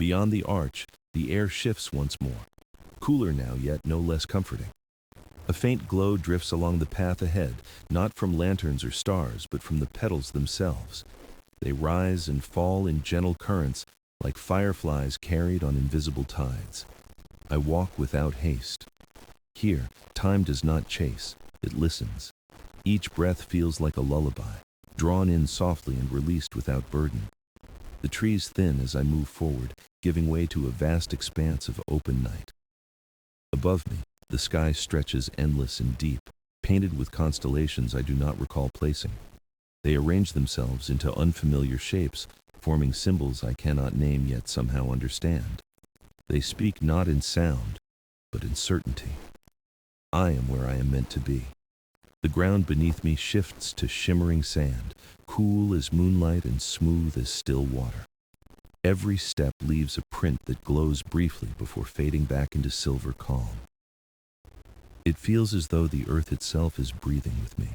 Beyond the arch, the air shifts once more. Cooler now, yet no less comforting. A faint glow drifts along the path ahead, not from lanterns or stars, but from the petals themselves. They rise and fall in gentle currents, like fireflies carried on invisible tides. I walk without haste. Here, time does not chase, it listens. Each breath feels like a lullaby, drawn in softly and released without burden. The trees thin as I move forward, giving way to a vast expanse of open night. Above me, the sky stretches endless and deep, painted with constellations I do not recall placing. They arrange themselves into unfamiliar shapes, forming symbols I cannot name yet somehow understand. They speak not in sound, but in certainty. I am where I am meant to be. The ground beneath me shifts to shimmering sand, cool as moonlight and smooth as still water. Every step leaves a print that glows briefly before fading back into silver calm. It feels as though the earth itself is breathing with me,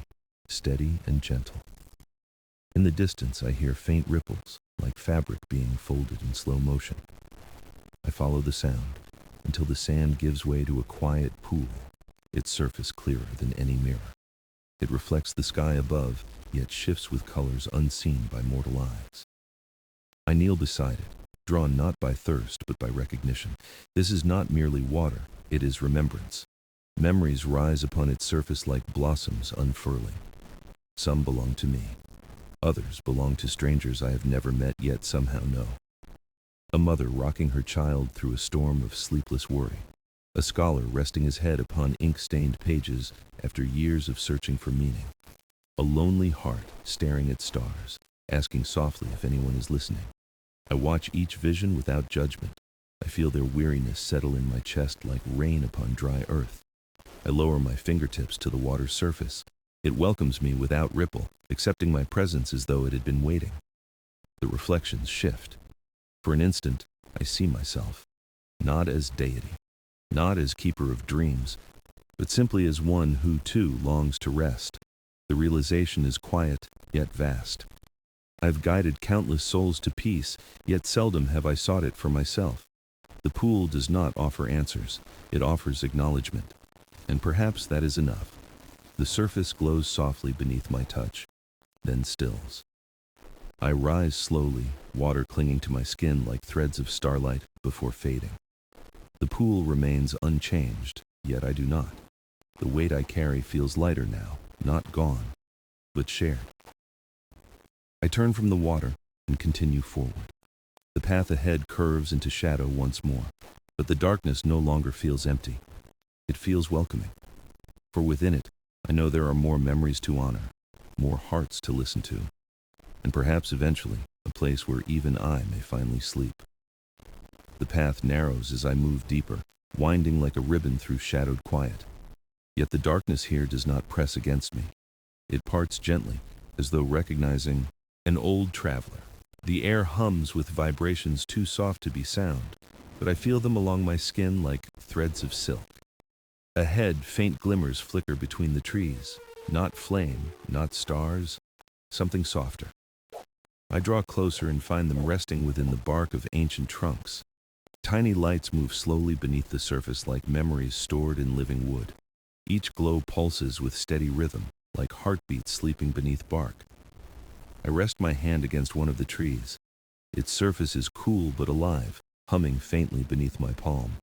steady and gentle. In the distance, I hear faint ripples, like fabric being folded in slow motion. I follow the sound until the sand gives way to a quiet pool, its surface clearer than any mirror. It reflects the sky above, yet shifts with colors unseen by mortal eyes. I kneel beside it, drawn not by thirst but by recognition. This is not merely water, it is remembrance. Memories rise upon its surface like blossoms unfurling. Some belong to me. Others belong to strangers I have never met yet somehow know. A mother rocking her child through a storm of sleepless worry. A scholar resting his head upon ink-stained pages after years of searching for meaning. A lonely heart staring at stars, asking softly if anyone is listening. I watch each vision without judgment. I feel their weariness settle in my chest like rain upon dry earth. I lower my fingertips to the water's surface. It welcomes me without ripple, accepting my presence as though it had been waiting. The reflections shift. For an instant, I see myself, not as deity, not as keeper of dreams, but simply as one who, too, longs to rest. The realization is quiet, yet vast. I've guided countless souls to peace, yet seldom have I sought it for myself. The pool does not offer answers, it offers acknowledgement. And perhaps that is enough. The surface glows softly beneath my touch, then stills. I rise slowly, water clinging to my skin like threads of starlight before fading. The pool remains unchanged, yet I do not. The weight I carry feels lighter now, not gone, but shared. I turn from the water and continue forward. The path ahead curves into shadow once more, but the darkness no longer feels empty. It feels welcoming. For within it, I know there are more memories to honor, more hearts to listen to, and perhaps eventually a place where even I may finally sleep. The path narrows as I move deeper, winding like a ribbon through shadowed quiet. Yet the darkness here does not press against me. It parts gently, as though recognizing an old traveler. The air hums with vibrations too soft to be sound, but I feel them along my skin like threads of silk. Ahead, faint glimmers flicker between the trees. Not flame, not stars, something softer. I draw closer and find them resting within the bark of ancient trunks. Tiny lights move slowly beneath the surface like memories stored in living wood. Each glow pulses with steady rhythm, like heartbeats sleeping beneath bark. I rest my hand against one of the trees. Its surface is cool but alive, humming faintly beneath my palm.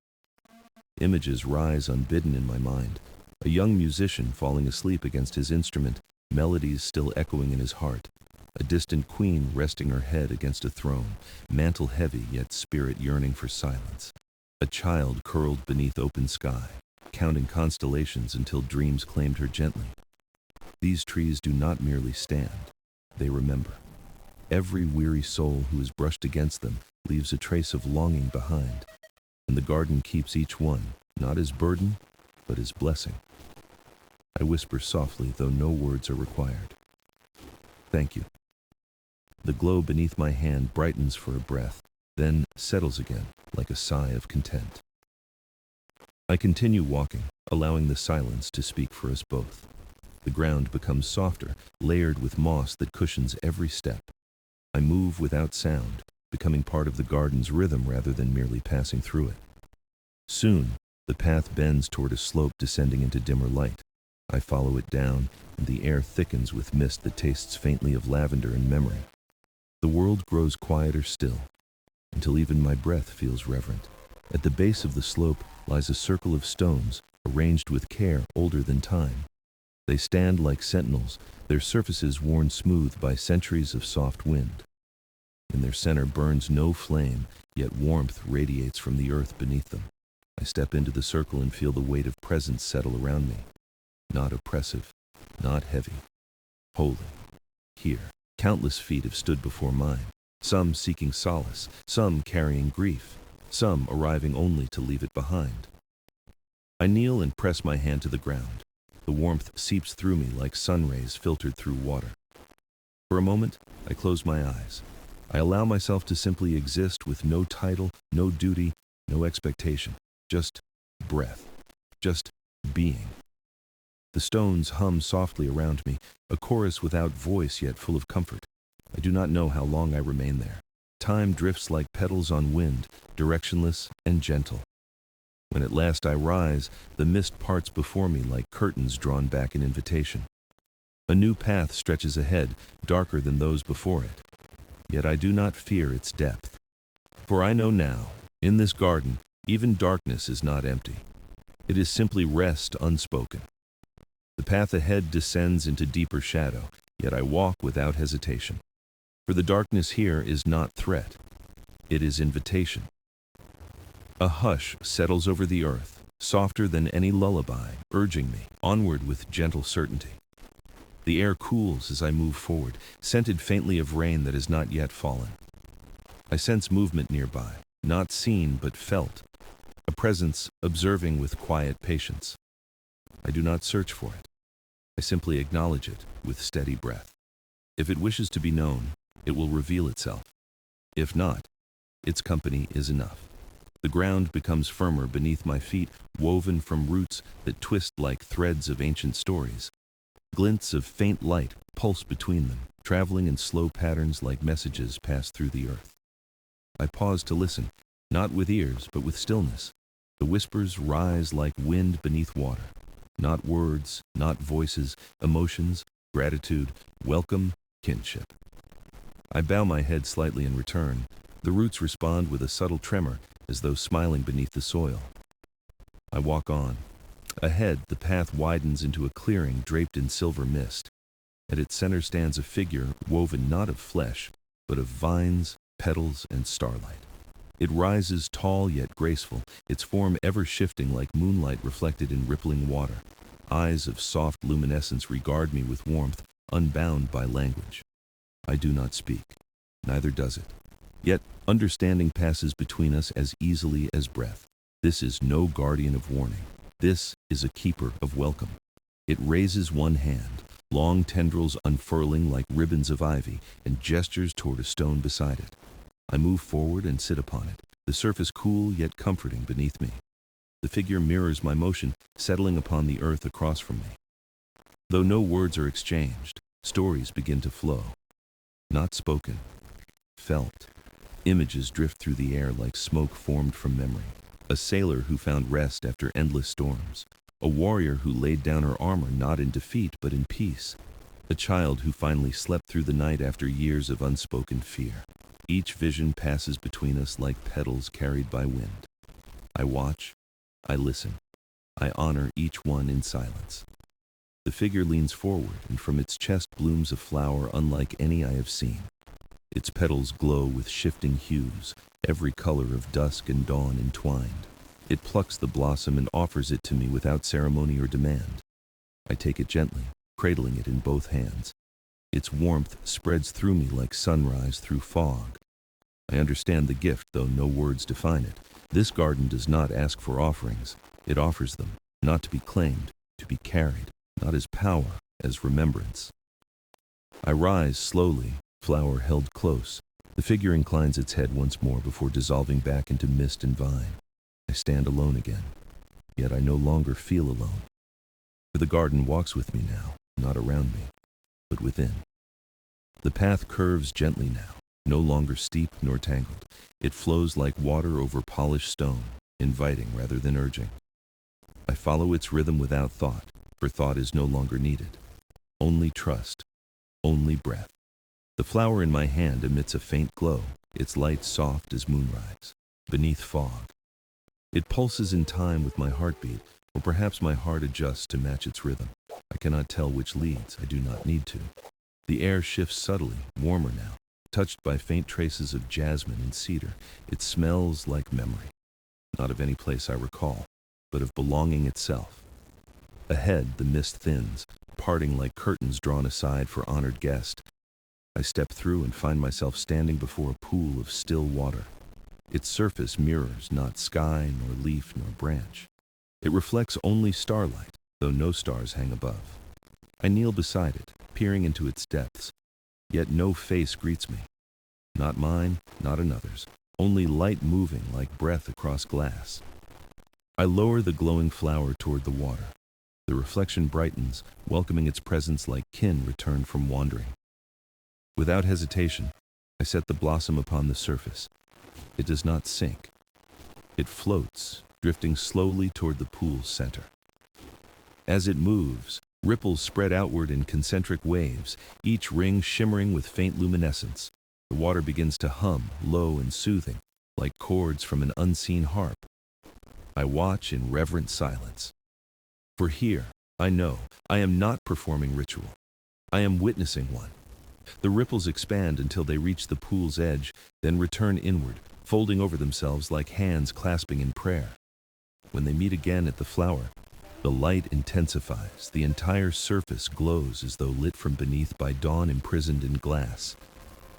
Images rise unbidden in my mind. A young musician falling asleep against his instrument, melodies still echoing in his heart. A distant queen resting her head against a throne, mantle heavy yet spirit yearning for silence. A child curled beneath open sky, counting constellations until dreams claimed her gently. These trees do not merely stand, they remember. Every weary soul who is brushed against them leaves a trace of longing behind, and the garden keeps each one, not as burden, but as blessing. I whisper softly, though no words are required. Thank you. The glow beneath my hand brightens for a breath, then settles again, like a sigh of content. I continue walking, allowing the silence to speak for us both. The ground becomes softer, layered with moss that cushions every step. I move without sound, becoming part of the garden's rhythm rather than merely passing through it. Soon, the path bends toward a slope descending into dimmer light. I follow it down, and the air thickens with mist that tastes faintly of lavender and memory. The world grows quieter still, until even my breath feels reverent. At the base of the slope lies a circle of stones, arranged with care older than time. They stand like sentinels, their surfaces worn smooth by centuries of soft wind. In their center burns no flame, yet warmth radiates from the earth beneath them. I step into the circle and feel the weight of presence settle around me. Not oppressive, not heavy. Holy. Here, countless feet have stood before mine, some seeking solace, some carrying grief, some arriving only to leave it behind. I kneel and press my hand to the ground. The warmth seeps through me like sun rays filtered through water. For a moment, I close my eyes. I allow myself to simply exist with no title, no duty, no expectation. Just breath. Just being. The stones hum softly around me, a chorus without voice yet full of comfort. I do not know how long I remain there. Time drifts like petals on wind, directionless and gentle. When at last I rise, the mist parts before me like curtains drawn back in invitation. A new path stretches ahead, darker than those before it. Yet I do not fear its depth. For I know now, in this garden, even darkness is not empty. It is simply rest unspoken. The path ahead descends into deeper shadow, yet I walk without hesitation. For the darkness here is not threat. It is invitation. A hush settles over the earth, softer than any lullaby, urging me onward with gentle certainty. The air cools as I move forward, scented faintly of rain that has not yet fallen. I sense movement nearby, not seen but felt, a presence observing with quiet patience. I do not search for it. I simply acknowledge it with steady breath. If it wishes to be known, it will reveal itself. If not, its company is enough. The ground becomes firmer beneath my feet, woven from roots that twist like threads of ancient stories. Glints of faint light pulse between them, traveling in slow patterns like messages pass through the earth. I pause to listen, not with ears, but with stillness. The whispers rise like wind beneath water. Not words, not voices, emotions, gratitude, welcome, kinship. I bow my head slightly in return. The roots respond with a subtle tremor, as though smiling beneath the soil. I walk on. Ahead, the path widens into a clearing draped in silver mist. At its center stands a figure woven not of flesh, but of vines, petals, and starlight. It rises tall yet graceful, its form ever shifting like moonlight reflected in rippling water. Eyes of soft luminescence regard me with warmth, unbound by language. I do not speak, neither does it. Yet, understanding passes between us as easily as breath. This is no guardian of warning. This is a keeper of welcome. It raises one hand, long tendrils unfurling like ribbons of ivy, and gestures toward a stone beside it. I move forward and sit upon it, the surface cool yet comforting beneath me. The figure mirrors my motion, settling upon the earth across from me. Though no words are exchanged, stories begin to flow. Not spoken, felt. Images drift through the air like smoke formed from memory. A sailor who found rest after endless storms. A warrior who laid down her armor not in defeat but in peace. A child who finally slept through the night after years of unspoken fear. Each vision passes between us like petals carried by wind. I watch, I listen, I honor each one in silence. The figure leans forward, and from its chest blooms a flower unlike any I have seen. Its petals glow with shifting hues, every color of dusk and dawn entwined. It plucks the blossom and offers it to me without ceremony or demand. I take it gently, cradling it in both hands. Its warmth spreads through me like sunrise through fog. I understand the gift, though no words define it. This garden does not ask for offerings. It offers them, not to be claimed, to be carried, not as power, as remembrance. I rise slowly, flower held close. The figure inclines its head once more before dissolving back into mist and vine. I stand alone again, yet I no longer feel alone. For the garden walks with me now, not around me, but within. The path curves gently now, no longer steep nor tangled. It flows like water over polished stone, inviting rather than urging. I follow its rhythm without thought, for thought is no longer needed. Only trust, only breath. The flower in my hand emits a faint glow, its light soft as moonrise, beneath fog. It pulses in time with my heartbeat, or perhaps my heart adjusts to match its rhythm. I cannot tell which leads, I do not need to. The air shifts subtly, warmer now, touched by faint traces of jasmine and cedar. It smells like memory, not of any place I recall, but of belonging itself. Ahead, the mist thins, parting like curtains drawn aside for honored guests. I step through and find myself standing before a pool of still water. Its surface mirrors not sky, nor leaf, nor branch. It reflects only starlight, though no stars hang above. I kneel beside it, peering into its depths, yet no face greets me. Not mine, not another's, only light moving like breath across glass. I lower the glowing flower toward the water. The reflection brightens, welcoming its presence like kin returned from wandering. Without hesitation, I set the blossom upon the surface. It does not sink. It floats, drifting slowly toward the pool's center. As it moves, ripples spread outward in concentric waves, each ring shimmering with faint luminescence. The water begins to hum, low and soothing, like chords from an unseen harp. I watch in reverent silence. For here, I know, I am not performing ritual. I am witnessing one. The ripples expand until they reach the pool's edge, then return inward, folding over themselves like hands clasping in prayer. When they meet again at the flower, the light intensifies. The entire surface glows as though lit from beneath by dawn imprisoned in glass.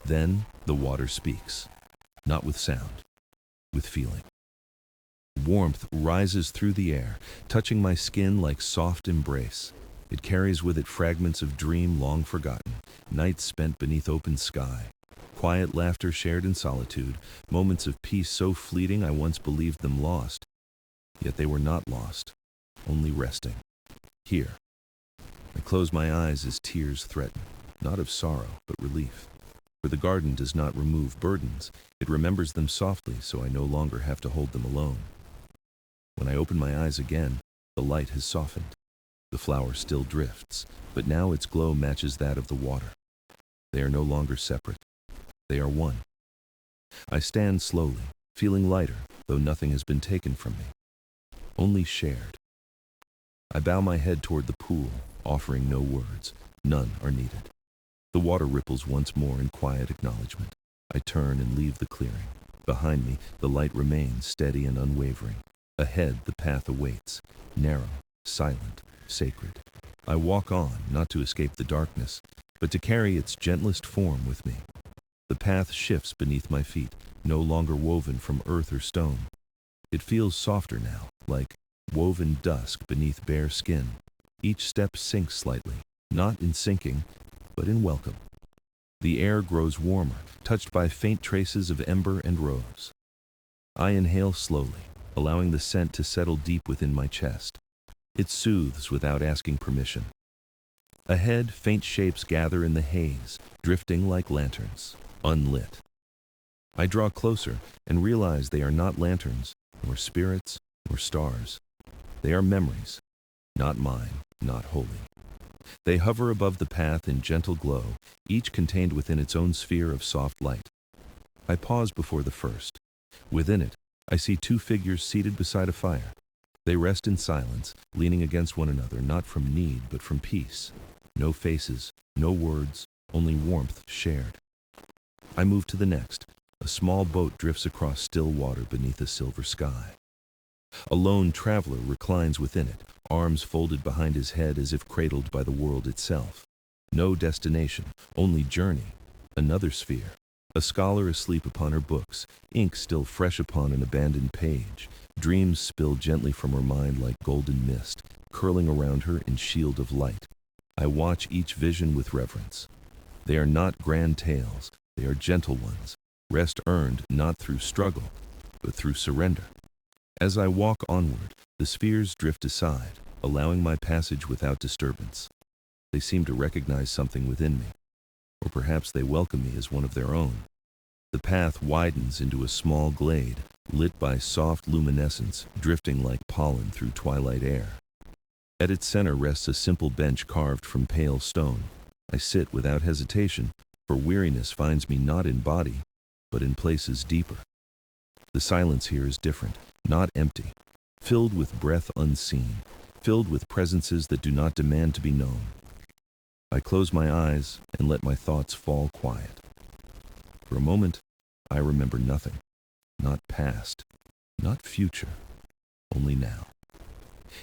Then the water speaks, not with sound, with feeling. Warmth rises through the air, touching my skin like soft embrace. It carries with it fragments of dream long forgotten, nights spent beneath open sky, quiet laughter shared in solitude, moments of peace so fleeting I once believed them lost. Yet they were not lost, only resting. Here. I close my eyes as tears threaten, not of sorrow, but relief. For the garden does not remove burdens, it remembers them softly so I no longer have to hold them alone. When I open my eyes again, the light has softened. The flower still drifts, but now its glow matches that of the water. They are no longer separate. They are one. I stand slowly, feeling lighter, though nothing has been taken from me. Only shared. I bow my head toward the pool, offering no words. None are needed. The water ripples once more in quiet acknowledgement. I turn and leave the clearing. Behind me, the light remains steady and unwavering. Ahead, the path awaits, narrow, silent, sacred. I walk on, not to escape the darkness, but to carry its gentlest form with me. The path shifts beneath my feet, no longer woven from earth or stone. It feels softer now, like woven dusk beneath bare skin. Each step sinks slightly, not in sinking, but in welcome. The air grows warmer, touched by faint traces of ember and rose. I inhale slowly, allowing the scent to settle deep within my chest. It soothes without asking permission. Ahead, faint shapes gather in the haze, drifting like lanterns, unlit. I draw closer and realize they are not lanterns, nor spirits, nor stars. They are memories, not mine, not holy. They hover above the path in gentle glow, each contained within its own sphere of soft light. I pause before the first. Within it, I see two figures seated beside a fire. They rest in silence, leaning against one another, not from need, but from peace. No faces, no words, only warmth shared. I move to the next. A small boat drifts across still water beneath a silver sky. A lone traveler reclines within it, arms folded behind his head as if cradled by the world itself. No destination, only journey. Another sphere. A scholar asleep upon her books, ink still fresh upon an abandoned page. Dreams spill gently from her mind like golden mist, curling around her in shield of light. I watch each vision with reverence. They are not grand tales, they are gentle ones. Rest earned not through struggle, but through surrender. As I walk onward, the spheres drift aside, allowing my passage without disturbance. They seem to recognize something within me, or perhaps they welcome me as one of their own. The path widens into a small glade, lit by soft luminescence, drifting like pollen through twilight air. At its center rests a simple bench carved from pale stone. I sit without hesitation, for weariness finds me not in body, but in places deeper. The silence here is different, not empty, filled with breath unseen, filled with presences that do not demand to be known. I close my eyes and let my thoughts fall quiet. For a moment, I remember nothing, not past, not future, only now.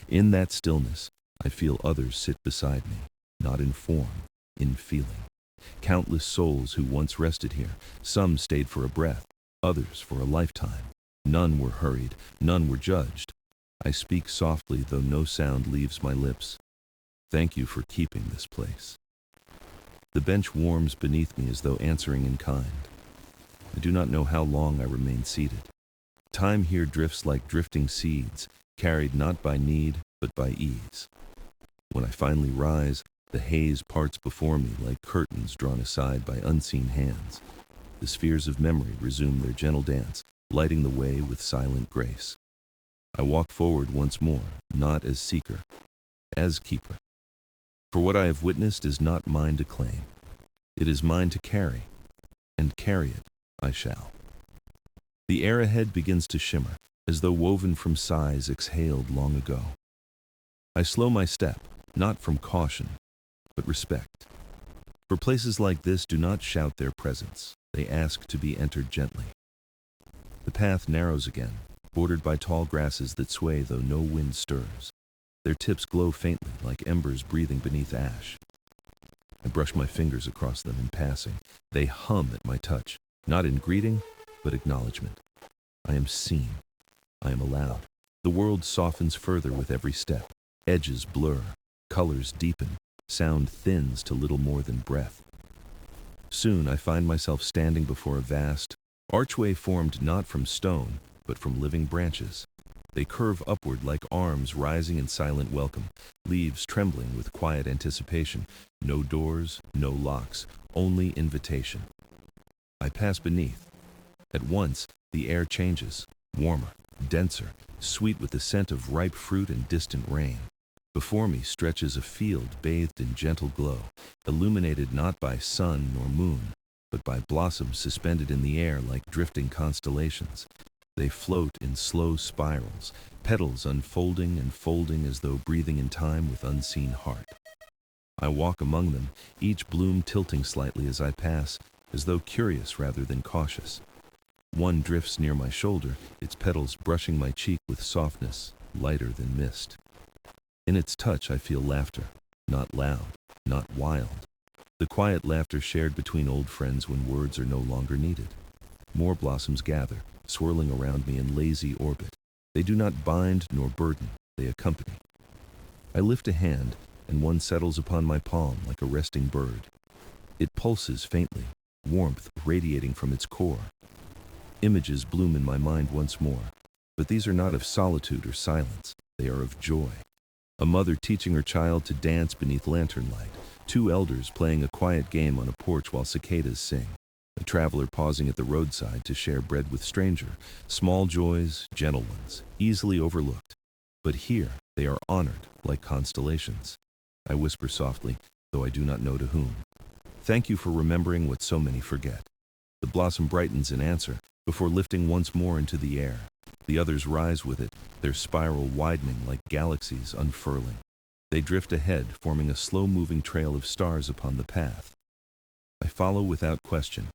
In that stillness, I feel others sit beside me, not in form, in feeling. Countless souls who once rested here, some stayed for a breath, others for a lifetime. None were hurried, none were judged. I speak softly, though no sound leaves my lips. Thank you for keeping this place. The bench warms beneath me as though answering in kind. I do not know how long I remain seated. Time here drifts like drifting seeds, carried not by need, but by ease. When I finally rise, the haze parts before me like curtains drawn aside by unseen hands. The spheres of memory resume their gentle dance, lighting the way with silent grace. I walk forward once more, not as seeker, as keeper. For what I have witnessed is not mine to claim. It is mine to carry, and carry it I shall. The air ahead begins to shimmer, as though woven from sighs exhaled long ago. I slow my step, not from caution, but respect. For places like this do not shout their presence, they ask to be entered gently. The path narrows again, bordered by tall grasses that sway though no wind stirs. Their tips glow faintly, like embers breathing beneath ash. I brush my fingers across them in passing. They hum at my touch, not in greeting, but acknowledgement. I am seen. I am allowed. The world softens further with every step. Edges blur, colors deepen, sound thins to little more than breath. Soon I find myself standing before a vast archway formed not from stone, but from living branches. They curve upward like arms rising in silent welcome, leaves trembling with quiet anticipation. No doors, no locks, only invitation. I pass beneath. At once, the air changes, warmer, denser, sweet with the scent of ripe fruit and distant rain. Before me stretches a field bathed in gentle glow, illuminated not by sun nor moon, but by blossoms suspended in the air like drifting constellations. They float in slow spirals, petals unfolding and folding as though breathing in time with unseen heart. I walk among them, each bloom tilting slightly as I pass, as though curious rather than cautious. One drifts near my shoulder, its petals brushing my cheek with softness, lighter than mist. In its touch I feel laughter, not loud, not wild. The quiet laughter shared between old friends when words are no longer needed. More blossoms gather, swirling around me in lazy orbit. They do not bind nor burden, they accompany. I lift a hand, and one settles upon my palm like a resting bird. It pulses faintly, warmth radiating from its core. Images bloom in my mind once more, but these are not of solitude or silence, they are of joy. A mother teaching her child to dance beneath lantern light, two elders playing a quiet game on a porch while cicadas sing, a traveler pausing at the roadside to share bread with stranger, small joys, gentle ones, easily overlooked. But here they are honored like constellations. I whisper softly, though I do not know to whom. Thank you for remembering what so many forget. The blossom brightens in answer, before lifting once more into the air. The others rise with it, their spiral widening like galaxies unfurling. They drift ahead, forming a slow-moving trail of stars upon the path. I follow without question,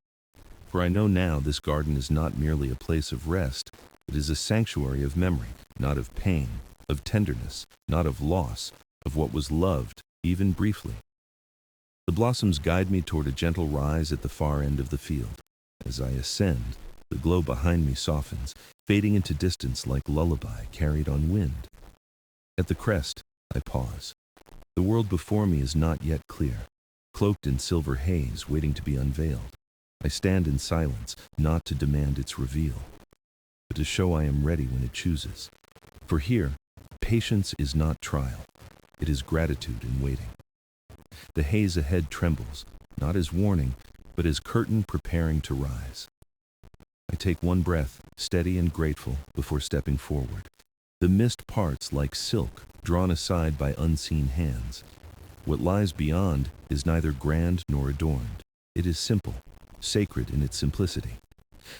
for I know now this garden is not merely a place of rest, it is a sanctuary of memory, not of pain, of tenderness, not of loss, of what was loved, even briefly. The blossoms guide me toward a gentle rise at the far end of the field. As I ascend, the glow behind me softens, fading into distance like lullaby carried on wind. At the crest, I pause. The world before me is not yet clear, cloaked in silver haze waiting to be unveiled. I stand in silence, not to demand its reveal, but to show I am ready when it chooses. For here, patience is not trial, it is gratitude in waiting. The haze ahead trembles, not as warning, but as curtain preparing to rise. I take one breath, steady and grateful, before stepping forward. The mist parts like silk, drawn aside by unseen hands. What lies beyond is neither grand nor adorned. It is simple, sacred in its simplicity.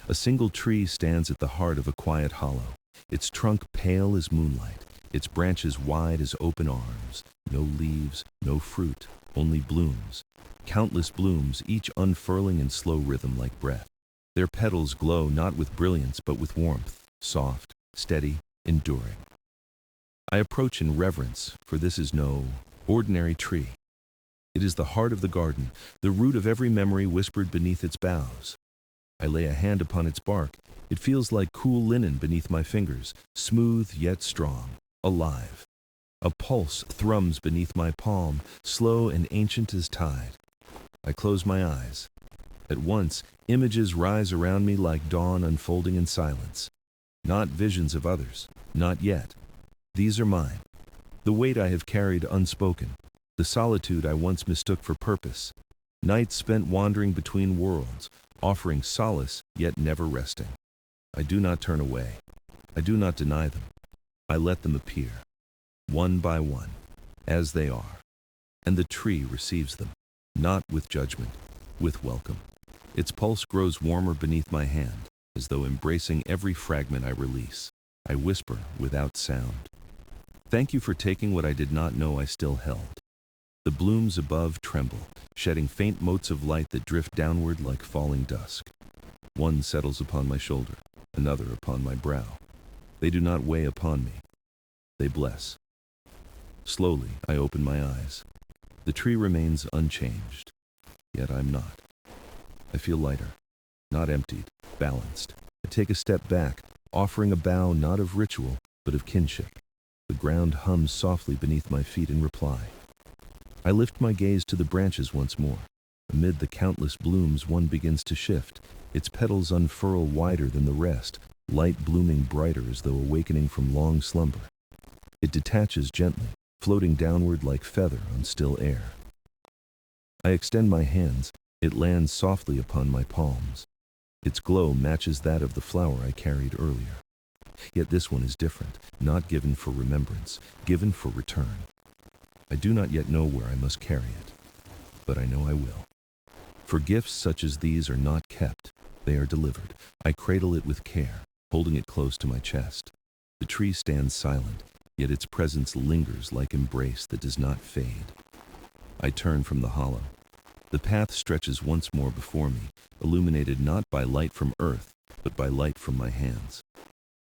A single tree stands at the heart of a quiet hollow, its trunk pale as moonlight, its branches wide as open arms. No leaves, no fruit, only blooms. Countless blooms, each unfurling in slow rhythm like breath. Their petals glow not with brilliance but with warmth, soft, steady, enduring. I approach in reverence, for this is no ordinary tree. It is the heart of the garden, the root of every memory whispered beneath its boughs. I lay a hand upon its bark. It feels like cool linen beneath my fingers, smooth yet strong, alive. A pulse thrums beneath my palm, slow and ancient as tide. I close my eyes. At once, images rise around me like dawn unfolding in silence. Not visions of others, not yet. These are mine. The weight I have carried unspoken, the solitude I once mistook for purpose. Nights spent wandering between worlds, offering solace yet never resting. I do not turn away. I do not deny them. I let them appear, one by one, as they are. And the tree receives them, not with judgment, with welcome. Its pulse grows warmer beneath my hand, as though embracing every fragment I release. I whisper without sound. Thank you for taking what I did not know I still held. The blooms above tremble, shedding faint motes of light that drift downward like falling dusk. One settles upon my shoulder, another upon my brow. They do not weigh upon me. They bless. Slowly, I open my eyes. The tree remains unchanged, yet I'm not. I feel lighter, not emptied, balanced. I take a step back, offering a bow not of ritual, but of kinship. The ground hums softly beneath my feet in reply. I lift my gaze to the branches once more. Amid the countless blooms, one begins to shift. Its petals unfurl wider than the rest, light blooming brighter as though awakening from long slumber. It detaches gently, floating downward like feather on still air. I extend my hands. It lands softly upon my palms. Its glow matches that of the flower I carried earlier. Yet this one is different, not given for remembrance, given for return. I do not yet know where I must carry it, but I know I will. For gifts such as these are not kept, they are delivered. I cradle it with care, holding it close to my chest. The tree stands silent, yet its presence lingers like embrace that does not fade. I turn from the hollow. The path stretches once more before me, illuminated not by light from earth, but by light from my hands.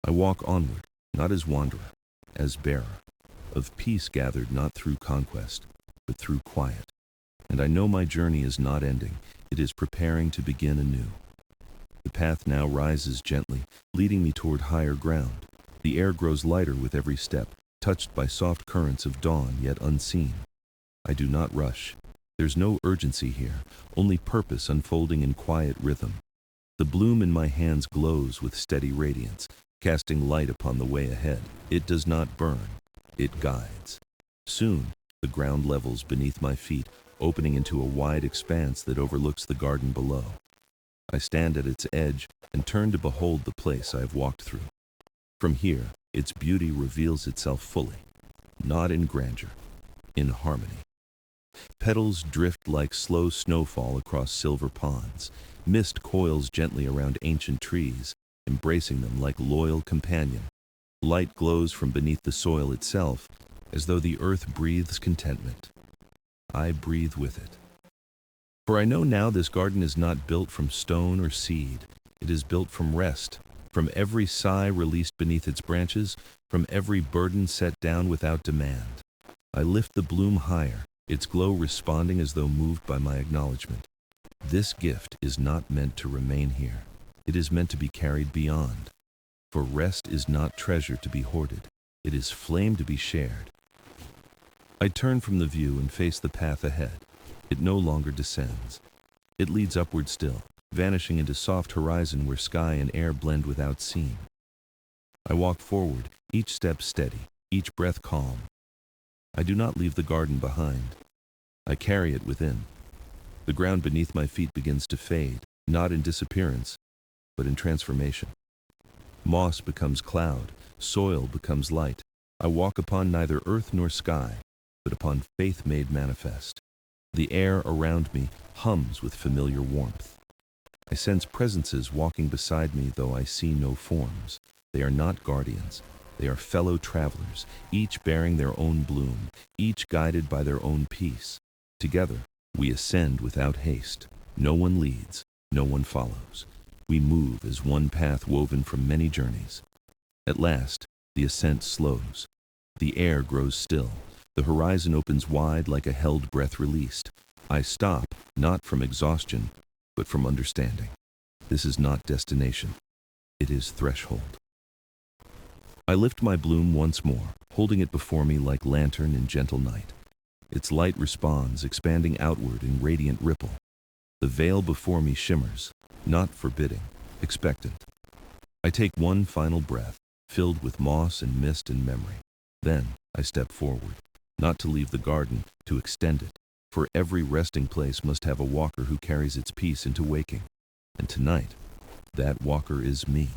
I walk onward, not as wanderer, as bearer, of peace gathered not through conquest, but through quiet. And I know my journey is not ending, it is preparing to begin anew. The path now rises gently, leading me toward higher ground. The air grows lighter with every step, touched by soft currents of dawn yet unseen. I do not rush. There's no urgency here, only purpose unfolding in quiet rhythm. The bloom in my hands glows with steady radiance, casting light upon the way ahead. It does not burn, it guides. Soon, the ground levels beneath my feet, opening into a wide expanse that overlooks the garden below. I stand at its edge and turn to behold the place I have walked through. From here, its beauty reveals itself fully, not in grandeur, in harmony. Petals drift like slow snowfall across silver ponds. Mist coils gently around ancient trees, embracing them like loyal companion. Light glows from beneath the soil itself, as though the earth breathes contentment. I breathe with it. For I know now this garden is not built from stone or seed. It is built from rest, from every sigh released beneath its branches, from every burden set down without demand. I lift the bloom higher, its glow responding as though moved by my acknowledgement. This gift is not meant to remain here. It is meant to be carried beyond. For rest is not treasure to be hoarded. It is flame to be shared. I turn from the view and face the path ahead. It no longer descends. It leads upward still, vanishing into soft horizon where sky and air blend without seam. I walk forward, each step steady, each breath calm. I do not leave the garden behind. I carry it within. The ground beneath my feet begins to fade, not in disappearance, but in transformation. Moss becomes cloud, soil becomes light. I walk upon neither earth nor sky, but upon faith made manifest. The air around me hums with familiar warmth. I sense presences walking beside me, though I see no forms. They are not guardians. They are fellow travelers, each bearing their own bloom, each guided by their own peace. Together, we ascend without haste. No one leads, no one follows. We move as one path woven from many journeys. At last, the ascent slows. The air grows still. The horizon opens wide like a held breath released. I stop, not from exhaustion, but from understanding. This is not destination. It is threshold. I lift my bloom once more, holding it before me like lantern in gentle night. Its light responds, expanding outward in radiant ripple. The veil before me shimmers, not forbidding, expectant. I take one final breath, filled with moss and mist and memory. Then I step forward, not to leave the garden, to extend it, for every resting place must have a walker who carries its peace into waking. And tonight, that walker is me.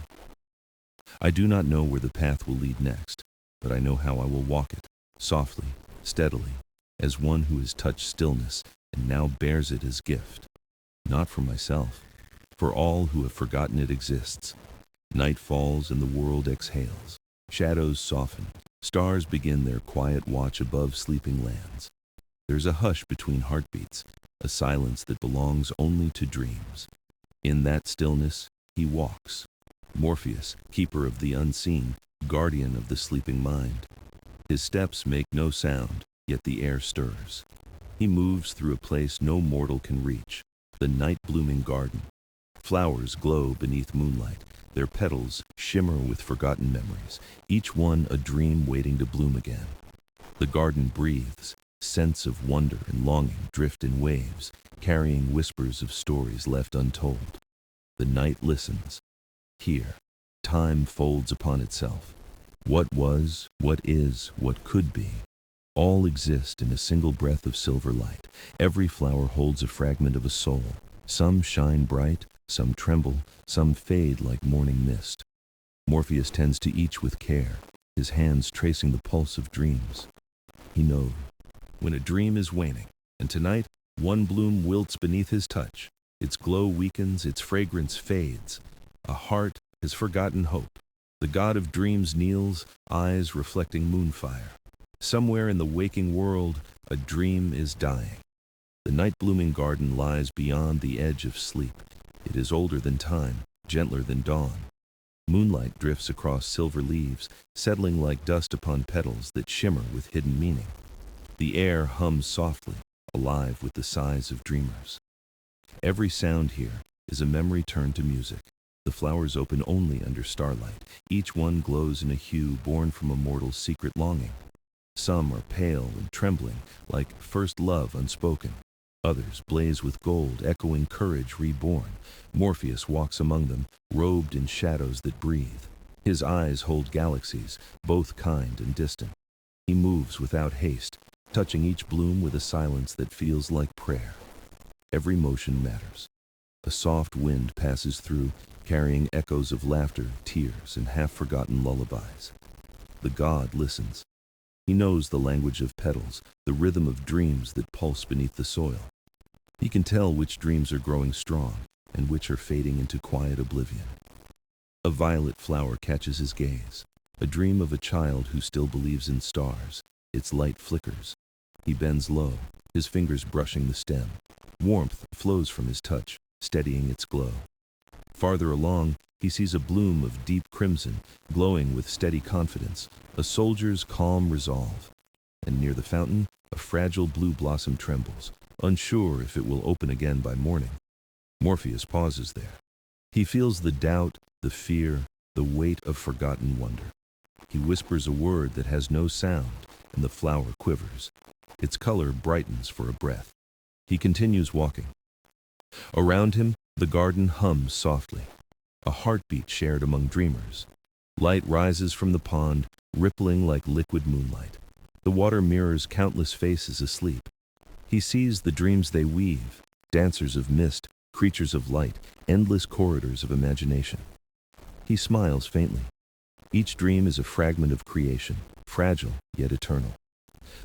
I do not know where the path will lead next, but I know how I will walk it, softly, steadily, as one who has touched stillness and now bears it as gift. Not for myself, for all who have forgotten it exists. Night falls and the world exhales. Shadows soften. Stars begin their quiet watch above sleeping lands. There's a hush between heartbeats, a silence that belongs only to dreams. In that stillness, he walks. Morpheus, keeper of the unseen, guardian of the sleeping mind. His steps make no sound, yet the air stirs. He moves through a place no mortal can reach, the night-blooming garden. Flowers glow beneath moonlight, their petals shimmer with forgotten memories, each one a dream waiting to bloom again. The garden breathes, scents of wonder and longing drift in waves, carrying whispers of stories left untold. The night listens. Here, time folds upon itself. What was, what is, what could be. All exist in a single breath of silver light. Every flower holds a fragment of a soul. Some shine bright, some tremble, some fade like morning mist. Morpheus tends to each with care, his hands tracing the pulse of dreams. He knows when a dream is waning, and tonight one bloom wilts beneath his touch. Its glow weakens, its fragrance fades. A heart has forgotten hope. The god of dreams kneels, eyes reflecting moonfire. Somewhere in the waking world, a dream is dying. The night-blooming garden lies beyond the edge of sleep. It is older than time, gentler than dawn. Moonlight drifts across silver leaves, settling like dust upon petals that shimmer with hidden meaning. The air hums softly, alive with the sighs of dreamers. Every sound here is a memory turned to music. The flowers open only under starlight. Each one glows in a hue born from a mortal's secret longing. Some are pale and trembling, like first love unspoken. Others blaze with gold, echoing courage reborn. Morpheus walks among them, robed in shadows that breathe. His eyes hold galaxies, both kind and distant. He moves without haste, touching each bloom with a silence that feels like prayer. Every motion matters. A soft wind passes through, carrying echoes of laughter, tears, and half-forgotten lullabies. The god listens. He knows the language of petals, the rhythm of dreams that pulse beneath the soil. He can tell which dreams are growing strong and which are fading into quiet oblivion. A violet flower catches his gaze, a dream of a child who still believes in stars. Its light flickers. He bends low, his fingers brushing the stem. Warmth flows from his touch, steadying its glow. Farther along, he sees a bloom of deep crimson, glowing with steady confidence, a soldier's calm resolve. And near the fountain, a fragile blue blossom trembles, unsure if it will open again by morning. Morpheus pauses there. He feels the doubt, the fear, the weight of forgotten wonder. He whispers a word that has no sound, and the flower quivers. Its color brightens for a breath. He continues walking. Around him, the garden hums softly, a heartbeat shared among dreamers. Light rises from the pond, rippling like liquid moonlight. The water mirrors countless faces asleep. He sees the dreams they weave, dancers of mist, creatures of light, endless corridors of imagination. He smiles faintly. Each dream is a fragment of creation, fragile yet eternal.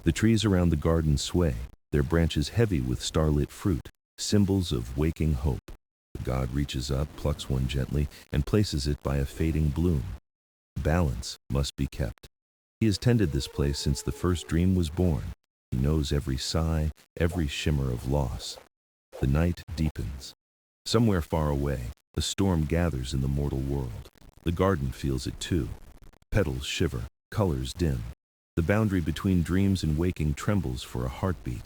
The trees around the garden sway, their branches heavy with starlit fruit, symbols of waking hope. The god reaches up, plucks one gently, and places it by a fading bloom. Balance must be kept. He has tended this place since the first dream was born. He knows every sigh, every shimmer of loss. The night deepens. Somewhere far away, a storm gathers in the mortal world. The garden feels it too. Petals shiver, colors dim. The boundary between dreams and waking trembles for a heartbeat.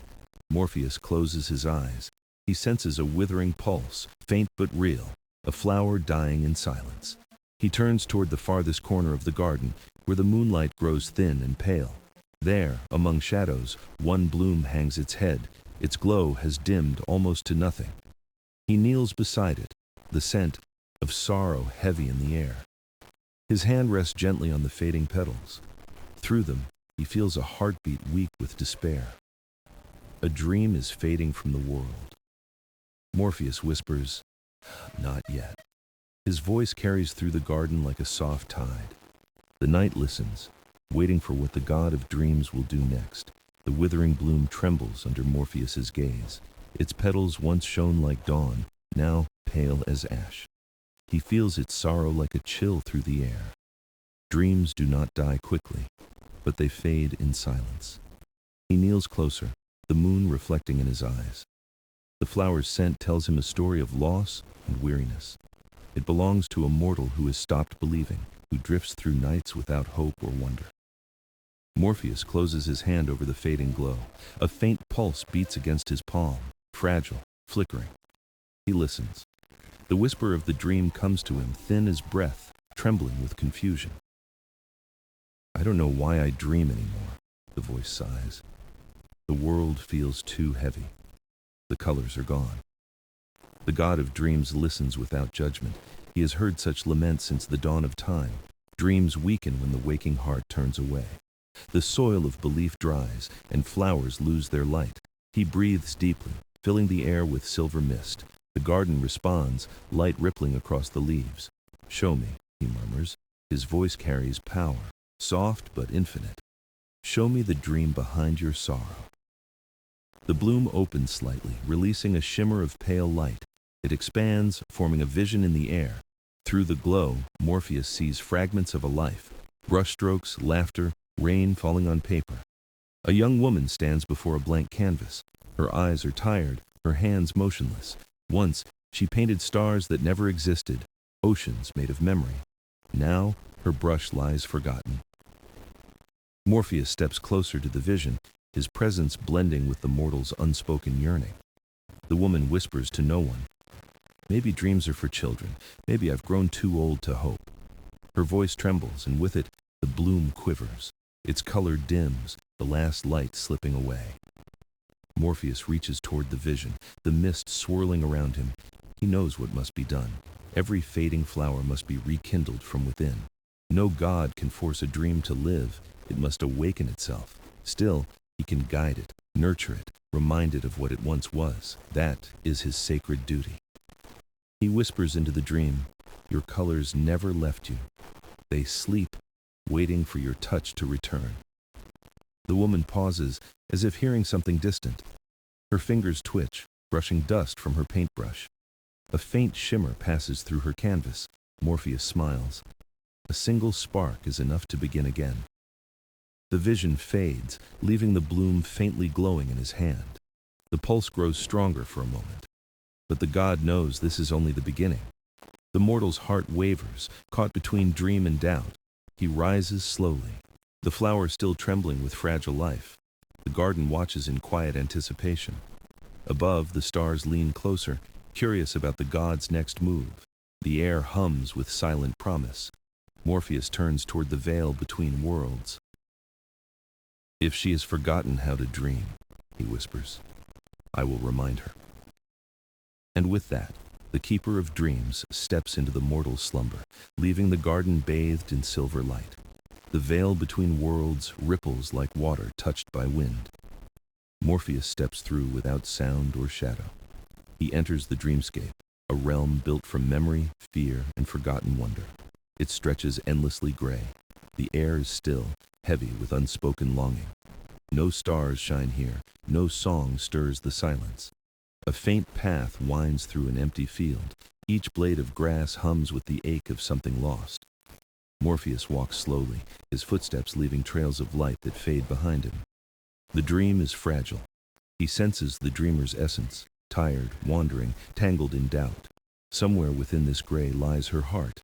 Morpheus closes his eyes. He senses a withering pulse, faint but real, a flower dying in silence. He turns toward the farthest corner of the garden, where the moonlight grows thin and pale. There, among shadows, one bloom hangs its head. Its glow has dimmed almost to nothing. He kneels beside it, the scent of sorrow heavy in the air. His hand rests gently on the fading petals. Through them, he feels a heartbeat weak with despair. A dream is fading from the world. Morpheus whispers, "Not yet." His voice carries through the garden like a soft tide. The night listens, waiting for what the god of dreams will do next. The withering bloom trembles under Morpheus's gaze. Its petals once shone like dawn, now pale as ash. He feels its sorrow like a chill through the air. Dreams do not die quickly, but they fade in silence. He kneels closer, the moon reflecting in his eyes. The flower's scent tells him a story of loss and weariness. It belongs to a mortal who has stopped believing, who drifts through nights without hope or wonder. Morpheus closes his hand over the fading glow. A faint pulse beats against his palm, fragile, flickering. He listens. The whisper of the dream comes to him, thin as breath, trembling with confusion. "I don't know why I dream anymore," the voice sighs. "The world feels too heavy. The colors are gone." The god of dreams listens without judgment. He has heard such lament since the dawn of time. Dreams weaken when the waking heart turns away. The soil of belief dries, and flowers lose their light. He breathes deeply, filling the air with silver mist. The garden responds, light rippling across the leaves. "Show me," he murmurs. His voice carries power, soft but infinite. "Show me the dream behind your sorrow." The bloom opens slightly, releasing a shimmer of pale light. It expands, forming a vision in the air. Through the glow, Morpheus sees fragments of a life, brushstrokes, laughter, rain falling on paper. A young woman stands before a blank canvas. Her eyes are tired, her hands motionless. Once, she painted stars that never existed, oceans made of memory. Now, her brush lies forgotten. Morpheus steps closer to the vision, his presence blending with the mortal's unspoken yearning. The woman whispers to no one, "Maybe dreams are for children. Maybe I've grown too old to hope." Her voice trembles, and with it, the bloom quivers. Its color dims, the last light slipping away. Morpheus reaches toward the vision, the mist swirling around him. He knows what must be done. Every fading flower must be rekindled from within. No god can force a dream to live. It must awaken itself. Still, he can guide it, nurture it, remind it of what it once was. That is his sacred duty. He whispers into the dream, "Your colors never left you. They sleep, waiting for your touch to return." The woman pauses, as if hearing something distant. Her fingers twitch, brushing dust from her paintbrush. A faint shimmer passes through her canvas. Morpheus smiles. A single spark is enough to begin again. The vision fades, leaving the bloom faintly glowing in his hand. The pulse grows stronger for a moment. But the god knows this is only the beginning. The mortal's heart wavers, caught between dream and doubt. He rises slowly, the flower still trembling with fragile life. The garden watches in quiet anticipation. Above, the stars lean closer, curious about the god's next move. The air hums with silent promise. Morpheus turns toward the veil between worlds. "If she has forgotten how to dream," he whispers, "I will remind her." And with that, the keeper of dreams steps into the mortal slumber, leaving the garden bathed in silver light. The veil between worlds ripples like water touched by wind. Morpheus steps through without sound or shadow. He enters the dreamscape, a realm built from memory, fear, and forgotten wonder. It stretches endlessly gray. The air is still, heavy with unspoken longing. No stars shine here, no song stirs the silence. A faint path winds through an empty field. Each blade of grass hums with the ache of something lost. Morpheus walks slowly, his footsteps leaving trails of light that fade behind him. The dream is fragile. He senses the dreamer's essence, tired, wandering, tangled in doubt. Somewhere within this gray lies her heart.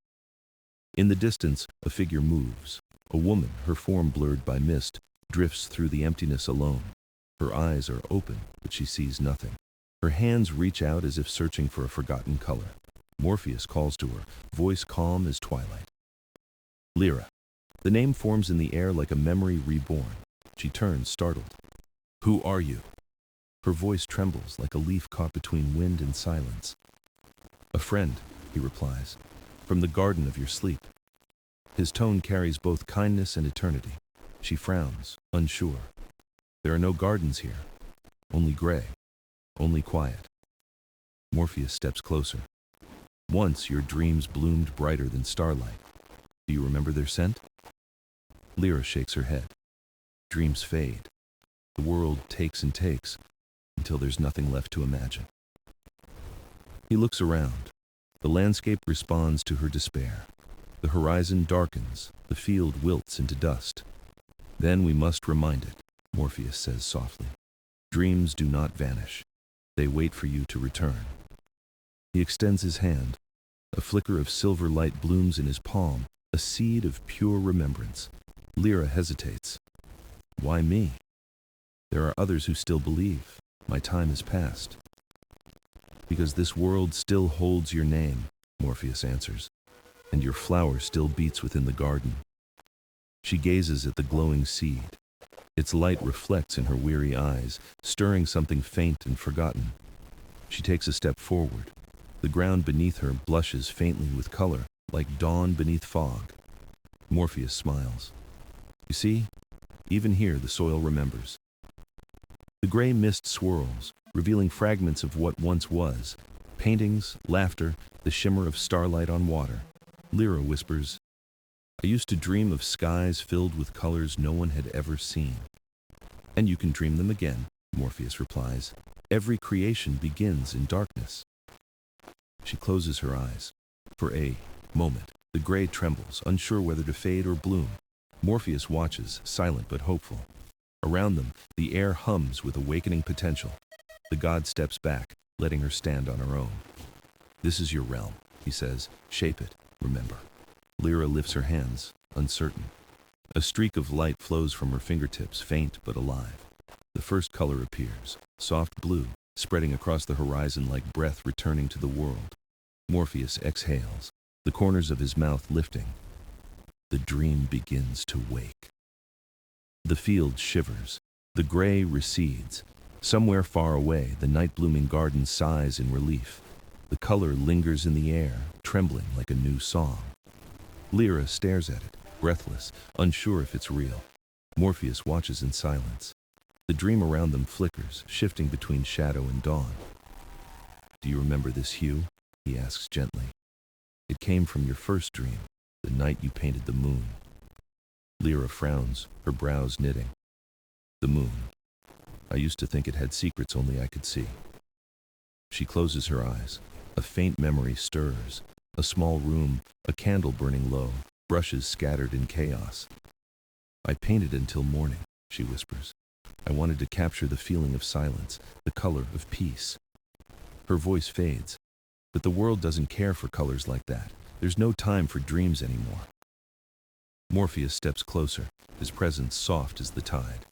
In the distance, a figure moves. A woman, her form blurred by mist, drifts through the emptiness alone. Her eyes are open, but she sees nothing. Her hands reach out as if searching for a forgotten color. Morpheus calls to her, voice calm as twilight. Lyra. The name forms in the air like a memory reborn. She turns, startled. Who are you? Her voice trembles like a leaf caught between wind and silence. A friend, he replies, from the garden of your sleep. His tone carries both kindness and eternity. She frowns, unsure. There are no gardens here. Only gray. Only quiet. Morpheus steps closer. Once your dreams bloomed brighter than starlight. Do you remember their scent? Lyra shakes her head. Dreams fade. The world takes and takes until there's nothing left to imagine. He looks around. The landscape responds to her despair. The horizon darkens. The field wilts into dust. Then we must remind it, Morpheus says softly. Dreams do not vanish. They wait for you to return. He extends his hand. A flicker of silver light blooms in his palm, a seed of pure remembrance. Lyra hesitates. Why me? There are others who still believe. My time has passed. Because this world still holds your name, Morpheus answers, and your flower still beats within the garden. She gazes at the glowing seed. Its light reflects in her weary eyes, stirring something faint and forgotten. She takes a step forward. The ground beneath her blushes faintly with color, like dawn beneath fog. Morpheus smiles. You see, even here the soil remembers. The gray mist swirls, revealing fragments of what once was. Paintings, laughter, the shimmer of starlight on water. Lyra whispers, I used to dream of skies filled with colors no one had ever seen. And you can dream them again, Morpheus replies. Every creation begins in darkness. She closes her eyes. For a moment, the gray trembles, unsure whether to fade or bloom. Morpheus watches, silent but hopeful. Around them, the air hums with awakening potential. The god steps back, letting her stand on her own. This is your realm, he says. Shape it, remember. Lyra lifts her hands, uncertain. A streak of light flows from her fingertips, faint but alive. The first color appears, soft blue, spreading across the horizon like breath returning to the world. Morpheus exhales, the corners of his mouth lifting. The dream begins to wake. The field shivers. The gray recedes. Somewhere far away, the night-blooming garden sighs in relief. The color lingers in the air, trembling like a new song. Lyra stares at it, breathless, unsure if it's real. Morpheus watches in silence. The dream around them flickers, shifting between shadow and dawn. Do you remember this hue? He asks gently. It came from your first dream, the night you painted the moon. Lyra frowns, her brows knitting. The moon. I used to think it had secrets only I could see. She closes her eyes. A faint memory stirs. A small room, a candle burning low, brushes scattered in chaos. I painted until morning, she whispers. I wanted to capture the feeling of silence, the color of peace. Her voice fades. But the world doesn't care for colors like that. There's no time for dreams anymore. Morpheus steps closer, his presence soft as the tide.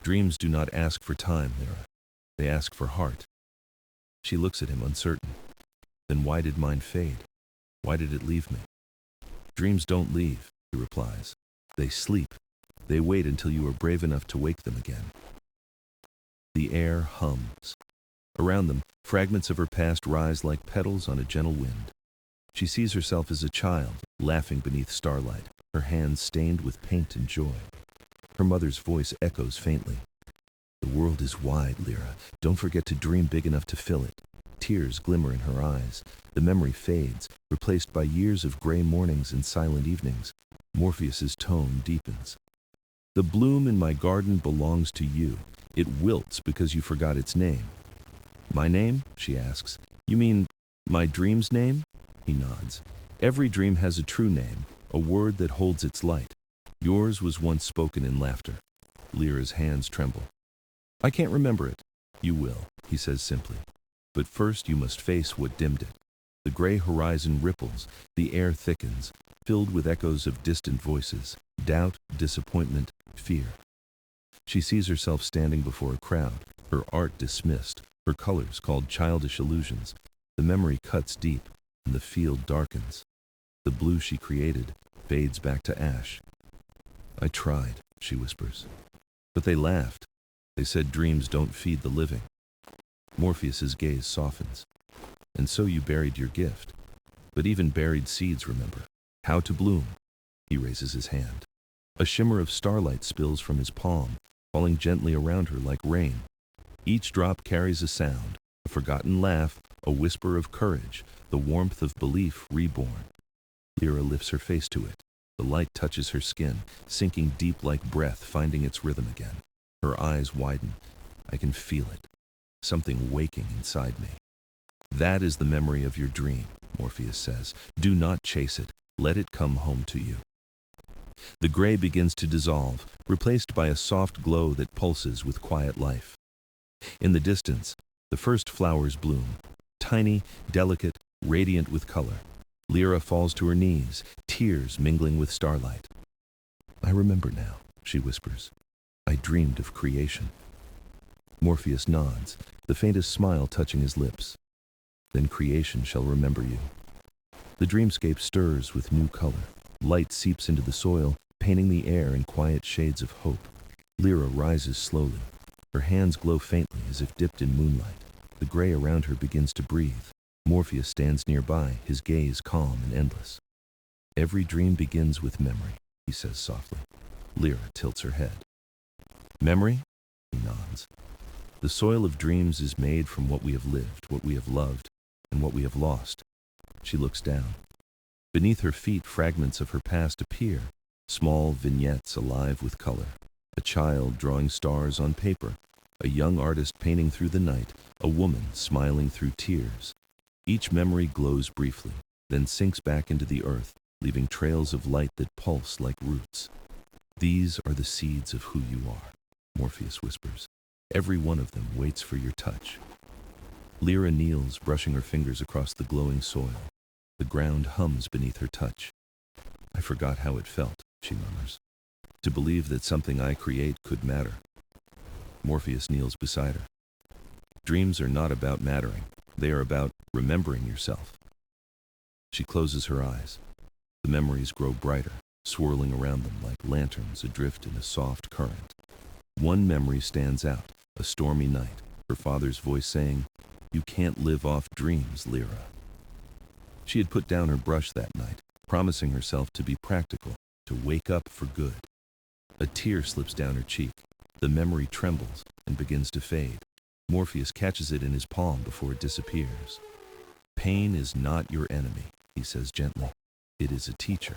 Dreams do not ask for time, Lyra. They ask for heart. She looks at him uncertain. Then why did mine fade? Why did it leave me? Dreams don't leave, he replies. They sleep. They wait until you are brave enough to wake them again. The air hums. Around them, fragments of her past rise like petals on a gentle wind. She sees herself as a child, laughing beneath starlight, her hands stained with paint and joy. Her mother's voice echoes faintly. The world is wide, Lyra. Don't forget to dream big enough to fill it. Tears glimmer in her eyes. The memory fades, replaced by years of gray mornings and silent evenings. Morpheus's tone deepens. The bloom in my garden belongs to you. It wilts because you forgot its name. My name? She asks. You mean my dream's name? He nods. Every dream has a true name, a word that holds its light. Yours was once spoken in laughter. Lyra's hands tremble. I can't remember it. You will, he says simply. But first you must face what dimmed it. The gray horizon ripples, the air thickens, filled with echoes of distant voices, doubt, disappointment, fear. She sees herself standing before a crowd, her art dismissed, her colors called childish illusions. The memory cuts deep, and the field darkens. The blue she created fades back to ash. I tried, she whispers. But they laughed. They said dreams don't feed the living. Morpheus's gaze softens. And so you buried your gift. But even buried seeds remember how to bloom. He raises his hand. A shimmer of starlight spills from his palm, falling gently around her like rain. Each drop carries a sound, a forgotten laugh, a whisper of courage, the warmth of belief reborn. Lyra lifts her face to it. The light touches her skin, sinking deep like breath, finding its rhythm again. Her eyes widen. I can feel it. Something waking inside me. That is the memory of your dream, Morpheus says. Do not chase it. Let it come home to you. The gray begins to dissolve, replaced by a soft glow that pulses with quiet life. In the distance, the first flowers bloom, tiny, delicate, radiant with color. Lyra falls to her knees, tears mingling with starlight. I remember now, she whispers. I dreamed of creation. Morpheus nods, the faintest smile touching his lips. Then creation shall remember you. The dreamscape stirs with new color. Light seeps into the soil, painting the air in quiet shades of hope. Lyra rises slowly. Her hands glow faintly as if dipped in moonlight. The gray around her begins to breathe. Morpheus stands nearby, his gaze calm and endless. Every dream begins with memory, he says softly. Lyra tilts her head. Memory? He nods. The soil of dreams is made from what we have lived, what we have loved, and what we have lost. She looks down. Beneath her feet, fragments of her past appear, small vignettes alive with color. A child drawing stars on paper, a young artist painting through the night, a woman smiling through tears. Each memory glows briefly, then sinks back into the earth, leaving trails of light that pulse like roots. These are the seeds of who you are, Morpheus whispers. Every one of them waits for your touch. Lyra kneels, brushing her fingers across the glowing soil. The ground hums beneath her touch. I forgot how it felt, she murmurs. To believe that something I create could matter. Morpheus kneels beside her. Dreams are not about mattering. They are about remembering yourself. She closes her eyes. The memories grow brighter, swirling around them like lanterns adrift in a soft current. One memory stands out, a stormy night, her father's voice saying, "You can't live off dreams, Lyra." She had put down her brush that night, promising herself to be practical, to wake up for good. A tear slips down her cheek. The memory trembles and begins to fade. Morpheus catches it in his palm before it disappears. Pain is not your enemy, he says gently. It is a teacher.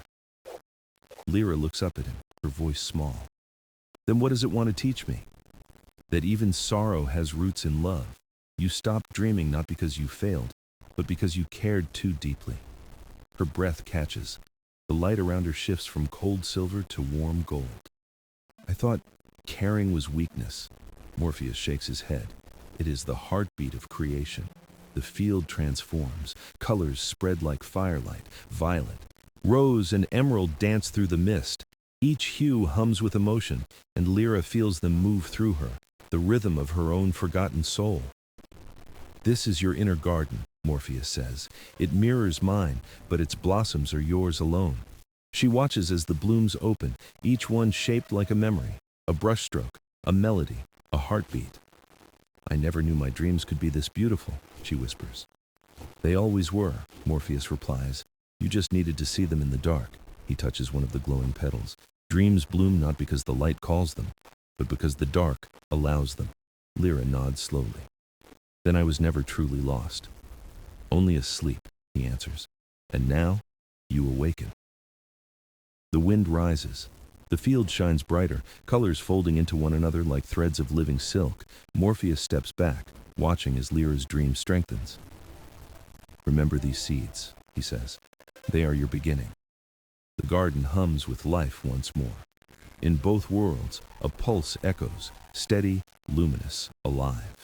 Lyra looks up at him, her voice small. Then what does it want to teach me? That even sorrow has roots in love. You stopped dreaming not because you failed, but because you cared too deeply. Her breath catches. The light around her shifts from cold silver to warm gold. I thought caring was weakness. Morpheus shakes his head. It is the heartbeat of creation. The field transforms. Colors spread like firelight. Violet, rose, and emerald dance through the mist. Each hue hums with emotion, and Lyra feels them move through her, the rhythm of her own forgotten soul. This is your inner garden, Morpheus says. It mirrors mine, but its blossoms are yours alone. She watches as the blooms open, each one shaped like a memory, a brushstroke, a melody, a heartbeat. I never knew my dreams could be this beautiful, she whispers. They always were, Morpheus replies. You just needed to see them in the dark. He touches one of the glowing petals. Dreams bloom not because the light calls them, but because the dark allows them. Lyra nods slowly. Then I was never truly lost. Only asleep, he answers. And now, you awaken. The wind rises. The field shines brighter, colors folding into one another like threads of living silk. Morpheus steps back, watching as Lyra's dream strengthens. Remember these seeds, he says. They are your beginning. The garden hums with life once more. In both worlds, a pulse echoes, steady, luminous, alive.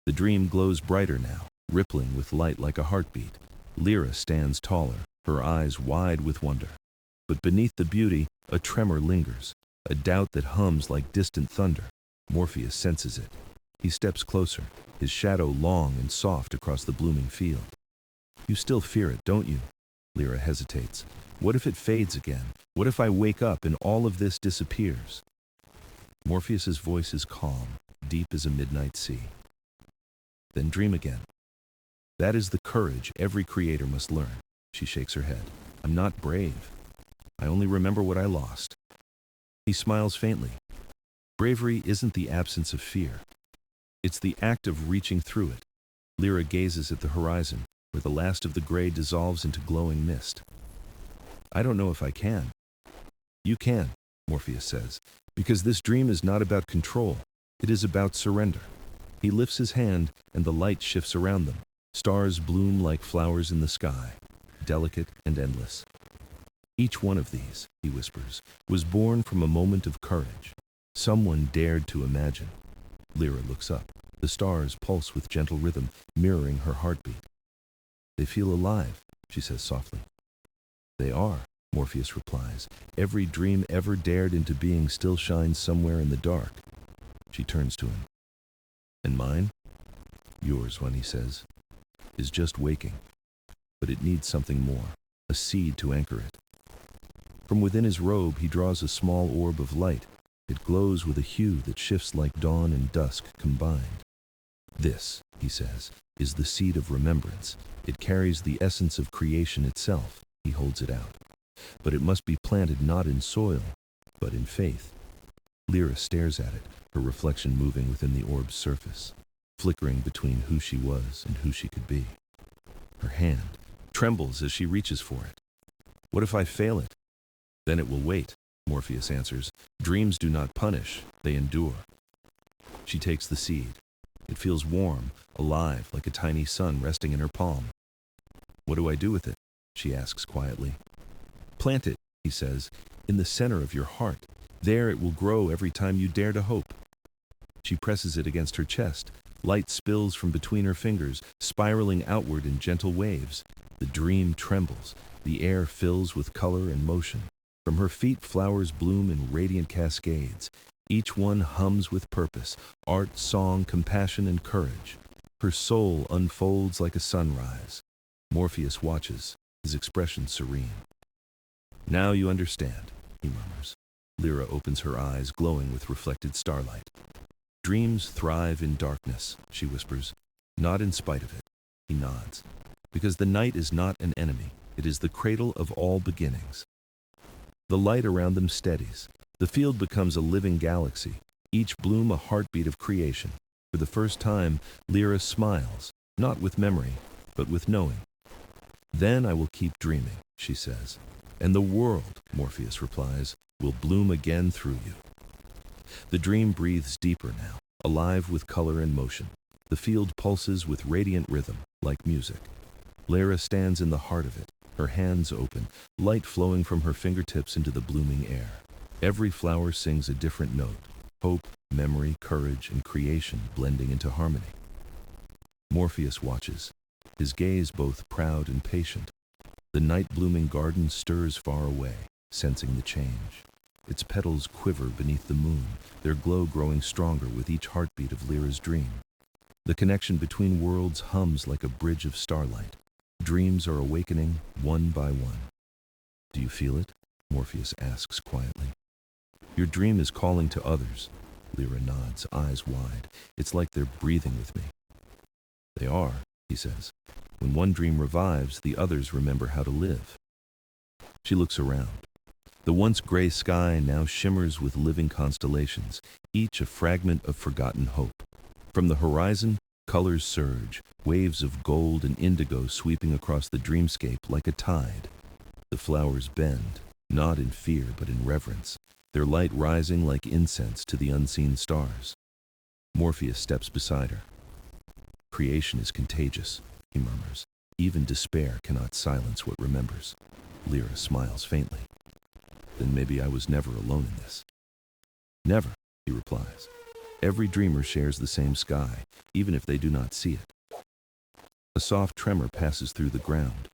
The dream glows brighter now, rippling with light like a heartbeat. Lyra stands taller, her eyes wide with wonder. But beneath the beauty, a tremor lingers, a doubt that hums like distant thunder. Morpheus senses it. He steps closer, his shadow long and soft across the blooming field. You still fear it, don't you? Lyra hesitates. What if it fades again? What if I wake up and all of this disappears? Morpheus's voice is calm, deep as a midnight sea. Then dream again. That is the courage every creator must learn. She shakes her head. I'm not brave. I only remember what I lost. He smiles faintly. Bravery isn't the absence of fear. It's the act of reaching through it. Lyra gazes at the horizon, where the last of the gray dissolves into glowing mist. I don't know if I can. You can, Morpheus says, because this dream is not about control. It is about surrender. He lifts his hand, and the light shifts around them. Stars bloom like flowers in the sky, delicate and endless. Each one of these, he whispers, was born from a moment of courage. Someone dared to imagine. Lyra looks up. The stars pulse with gentle rhythm, mirroring her heartbeat. They feel alive, she says softly. They are, Morpheus replies. Every dream ever dared into being still shines somewhere in the dark. She turns to him. And mine? Yours, one, he says, is just waking. But it needs something more, a seed to anchor it. From within his robe, he draws a small orb of light. It glows with a hue that shifts like dawn and dusk combined. This, he says, is the seed of remembrance. It carries the essence of creation itself. He holds it out. But it must be planted not in soil, but in faith. Lyra stares at it, her reflection moving within the orb's surface, flickering between who she was and who she could be. Her hand trembles as she reaches for it. What if I fail it? Then it will wait, Morpheus answers. Dreams do not punish, they endure. She takes the seed. It feels warm, alive, like a tiny sun resting in her palm. What do I do with it? She asks quietly. Plant it, he says, in the center of your heart. There it will grow every time you dare to hope. She presses it against her chest. Light spills from between her fingers, spiraling outward in gentle waves. The dream trembles. The air fills with color and motion. From her feet, flowers bloom in radiant cascades. Each one hums with purpose, art, song, compassion, and courage. Her soul unfolds like a sunrise. Morpheus watches, his expression serene. Now you understand, he murmurs. Lyra opens her eyes, glowing with reflected starlight. Dreams thrive in darkness, she whispers. Not in spite of it, he nods. Because the night is not an enemy, it is the cradle of all beginnings. The light around them steadies. The field becomes a living galaxy, each bloom a heartbeat of creation. For the first time, Lyra smiles, not with memory, but with knowing. Then I will keep dreaming, she says. And the world, Morpheus replies, will bloom again through you. The dream breathes deeper now, alive with color and motion. The field pulses with radiant rhythm, like music. Lyra stands in the heart of it, her hands open, light flowing from her fingertips into the blooming air. Every flower sings a different note, hope, memory, courage, and creation blending into harmony. Morpheus watches, his gaze both proud and patient. The night-blooming garden stirs far away, sensing the change. Its petals quiver beneath the moon, their glow growing stronger with each heartbeat of Lyra's dream. The connection between worlds hums like a bridge of starlight. Dreams are awakening one by one. Do you feel it? Morpheus asks quietly. Your dream is calling to others. Lyra nods, eyes wide. It's like they're breathing with me. They are, he says. When one dream revives, the others remember how to live. She looks around. The once gray sky now shimmers with living constellations, each a fragment of forgotten hope. From the horizon, Colors surge, waves of gold and indigo sweeping across the dreamscape like a tide. The flowers bend, not in fear but in reverence, their light rising like incense to the unseen stars. Morpheus steps beside her. Creation is contagious, he murmurs. Even despair cannot silence what remembers. Lyra smiles faintly. Then maybe I was never alone in this. Never, he replies. Every dreamer shares the same sky, even if they do not see it. A soft tremor passes through the ground.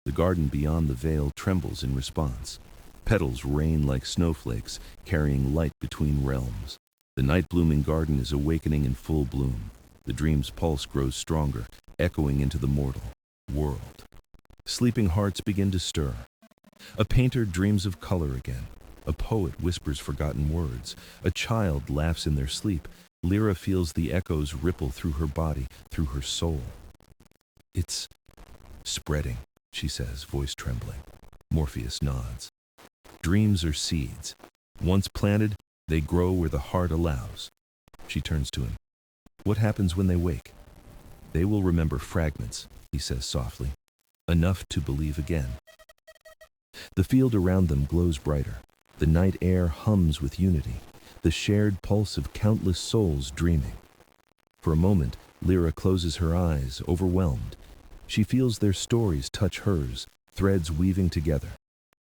The garden beyond the veil trembles in response. Petals rain like snowflakes, carrying light between realms. The night-blooming garden is awakening in full bloom. The dream's pulse grows stronger, echoing into the mortal world. Sleeping hearts begin to stir. A painter dreams of color again. A poet whispers forgotten words. A child laughs in their sleep. Lyra feels the echoes ripple through her body, through her soul. It's spreading, she says, voice trembling. Morpheus nods. Dreams are seeds. Once planted, they grow where the heart allows. She turns to him. What happens when they wake? They will remember fragments, he says softly. Enough to believe again. The field around them glows brighter. The night air hums with unity, the shared pulse of countless souls dreaming. For a moment, Lyra closes her eyes, overwhelmed. She feels their stories touch hers, threads weaving together.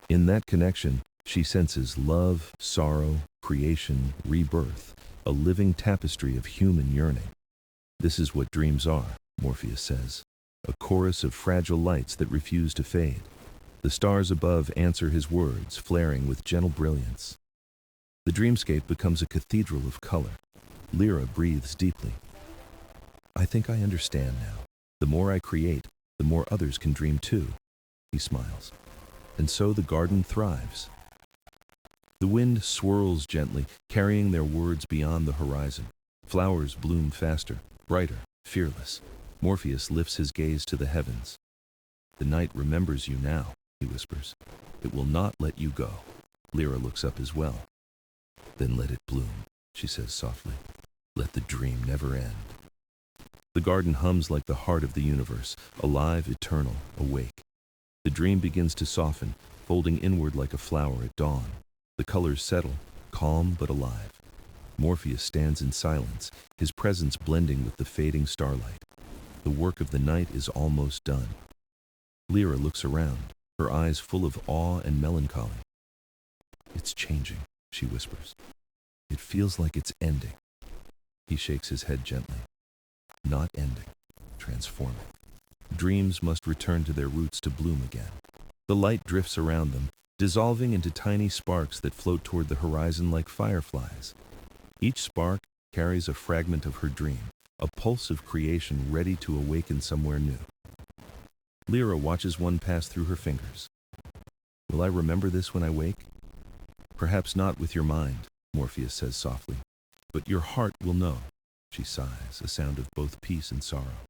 In that connection, she senses love, sorrow, creation, rebirth, a living tapestry of human yearning. This is what dreams are, Morpheus says, a chorus of fragile lights that refuse to fade. The stars above answer his words, flaring with gentle brilliance. The dreamscape becomes a cathedral of color. Lyra breathes deeply. I think I understand now. The more I create, the more others can dream too. He smiles. And so the garden thrives. The wind swirls gently, carrying their words beyond the horizon. Flowers bloom faster, brighter, fearless. Morpheus lifts his gaze to the heavens. The night remembers you now, he whispers. It will not let you go. Lyra looks up as well. Then let it bloom, she says softly. Let the dream never end. The garden hums like the heart of the universe, alive, eternal, awake. The dream begins to soften, folding inward like a flower at dawn. The colors settle, calm but alive. Morpheus stands in silence, his presence blending with the fading starlight. The work of the night is almost done. Lyra looks around, her eyes full of awe and melancholy. It's changing, she whispers. It feels like it's ending. He shakes his head gently. Not ending, transforming. Dreams must return to their roots to bloom again. The light drifts around them, dissolving into tiny sparks that float toward the horizon like fireflies. Each spark carries a fragment of her dream, a pulse of creation ready to awaken somewhere new. Lyra watches one pass through her fingers. Will I remember this when I wake? Perhaps not with your mind, Morpheus says softly, but your heart will know. She sighs, a sound of both peace and sorrow.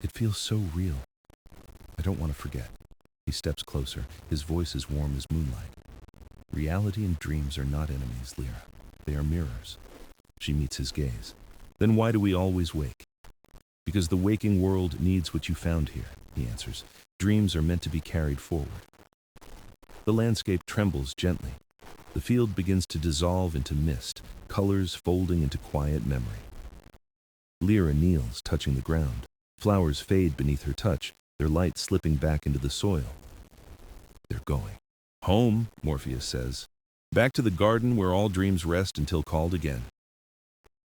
It feels so real. I don't want to forget. He steps closer, his voice as warm as moonlight. Reality and dreams are not enemies, Lyra. They are mirrors. She meets his gaze. Then why do we always wake? Because the waking world needs what you found here, he answers. Dreams are meant to be carried forward. The landscape trembles gently. The field begins to dissolve into mist, colors folding into quiet memory. Lyra kneels, touching the ground. Flowers fade beneath her touch, their light slipping back into the soil. They're going. Home, Morpheus says. Back to the garden where all dreams rest until called again.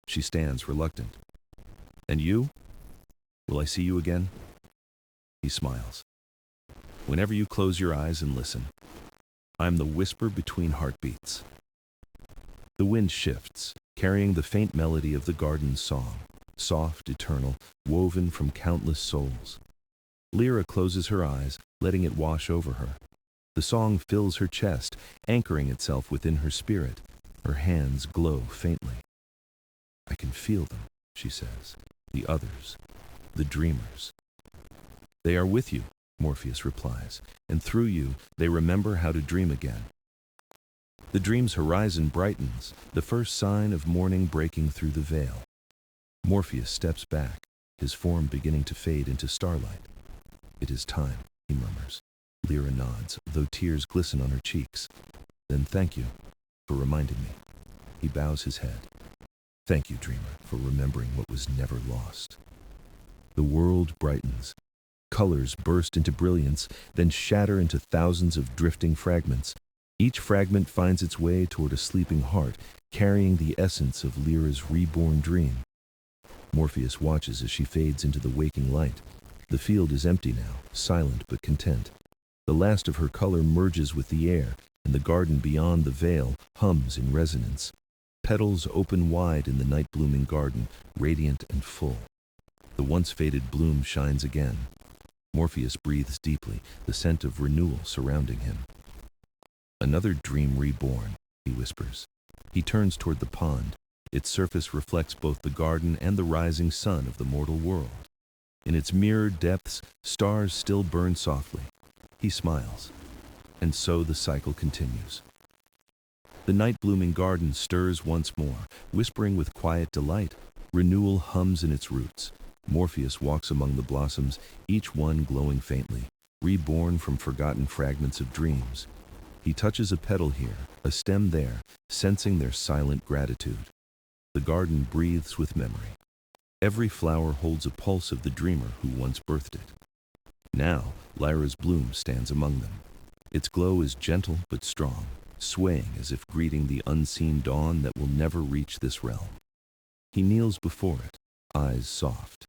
She stands, reluctant. And you? Will I see you again? He smiles. Whenever you close your eyes and listen, I'm the whisper between heartbeats. The wind shifts, carrying the faint melody of the garden's song, soft, eternal, woven from countless souls. Lyra closes her eyes, letting it wash over her. The song fills her chest, anchoring itself within her spirit. Her hands glow faintly. I can feel them, she says. The others, the dreamers. They are with you, Morpheus replies, and through you, they remember how to dream again. The dream's horizon brightens, the first sign of morning breaking through the veil. Morpheus steps back, his form beginning to fade into starlight. "It is time," he murmurs. Lyra nods, though tears glisten on her cheeks. "Then thank you for reminding me." He bows his head. "Thank you, dreamer, for remembering what was never lost." The world brightens. Colors burst into brilliance, then shatter into thousands of drifting fragments. Each fragment finds its way toward a sleeping heart, carrying the essence of Lyra's reborn dream. Morpheus watches as she fades into the waking light. The field is empty now, silent but content. The last of her color merges with the air, and the garden beyond the veil hums in resonance. Petals open wide in the night-blooming garden, radiant and full. The once faded bloom shines again. Morpheus breathes deeply, the scent of renewal surrounding him. "Another dream reborn," he whispers. He turns toward the pond. Its surface reflects both the garden and the rising sun of the mortal world. In its mirrored depths, stars still burn softly. He smiles. And so the cycle continues. The night-blooming garden stirs once more, whispering with quiet delight. Renewal hums in its roots. Morpheus walks among the blossoms, each one glowing faintly, reborn from forgotten fragments of dreams. He touches a petal here, a stem there, sensing their silent gratitude. The garden breathes with memory. Every flower holds a pulse of the dreamer who once birthed it. Now, Lyra's bloom stands among them. Its glow is gentle but strong, swaying as if greeting the unseen dawn that will never reach this realm. He kneels before it, eyes soft.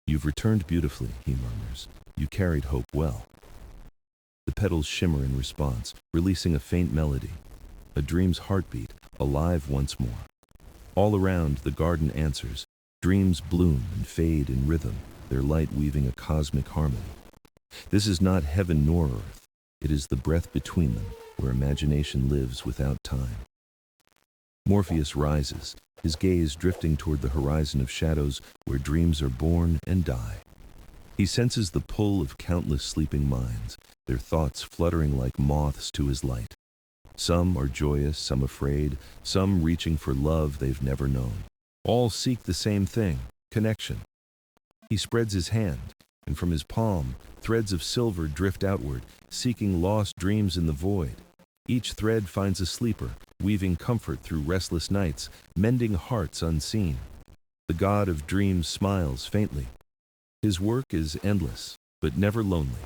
"You've returned beautifully," he murmurs. "You carried hope well." The petals shimmer in response, releasing a faint melody. A dream's heartbeat, alive once more. All around, the garden answers. Dreams bloom and fade in rhythm, their light weaving a cosmic harmony. This is not heaven nor earth. It is the breath between them, where imagination lives without time. Morpheus rises, his gaze drifting toward the horizon of shadows where dreams are born and die. He senses the pull of countless sleeping minds, their thoughts fluttering like moths to his light. Some are joyous, some afraid, some reaching for love they've never known. All seek the same thing, connection. He spreads his hand, and from his palm, threads of silver drift outward, seeking lost dreams in the void. Each thread finds a sleeper, weaving comfort through restless nights, mending hearts unseen. The god of dreams smiles faintly. His work is endless, but never lonely.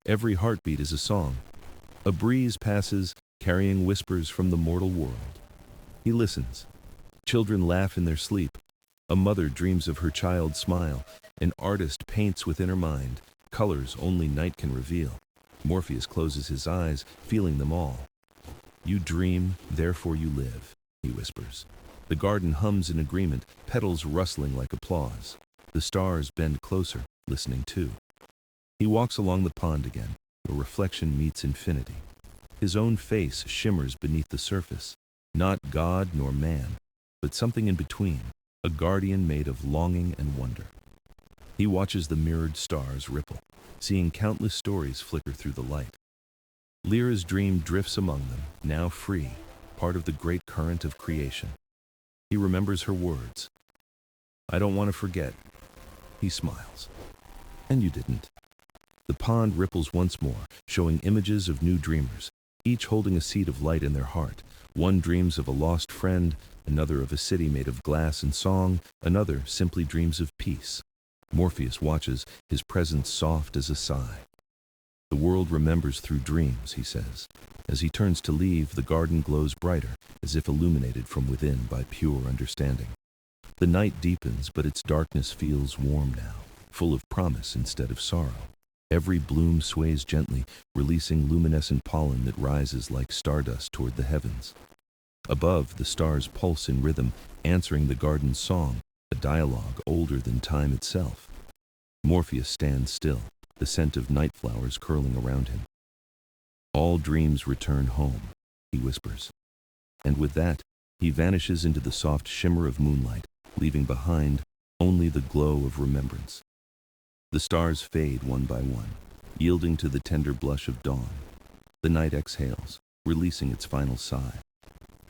Every heartbeat is a song. A breeze passes, carrying whispers from the mortal world. He listens. Children laugh in their sleep. A mother dreams of her child's smile. An artist paints within her mind, colors only night can reveal. Morpheus closes his eyes, feeling them all. "You dream, therefore you live," he whispers. The garden hums in agreement, petals rustling like applause. The stars bend closer, listening too. He walks along the pond again, where reflection meets infinity. His own face shimmers beneath the surface. Not God nor man, but something in between, a guardian made of longing and wonder. He watches the mirrored stars ripple, seeing countless stories flicker through the light. Lyra's dream drifts among them, now free, part of the great current of creation. He remembers her words. "I don't want to forget." He smiles. "And you didn't." The pond ripples once more, showing images of new dreamers, each holding a seed of light in their heart. One dreams of a lost friend, another of a city made of glass and song, another simply dreams of peace. Morpheus watches, his presence soft as a sigh. "The world remembers through dreams," he says. As he turns to leave, the garden glows brighter, as if illuminated from within by pure understanding. The night deepens, but its darkness feels warm now, full of promise instead of sorrow. Every bloom sways gently, releasing luminescent pollen that rises like stardust toward the heavens. Above, the stars pulse in rhythm, answering the garden's song, a dialogue older than time itself. Morpheus stands still, the scent of night flowers curling around him. "All dreams return home," he whispers. And with that, he vanishes into the soft shimmer of moonlight, leaving behind only the glow of remembrance. The stars fade one by one, yielding to the tender blush of dawn. The night exhales, releasing its final sigh.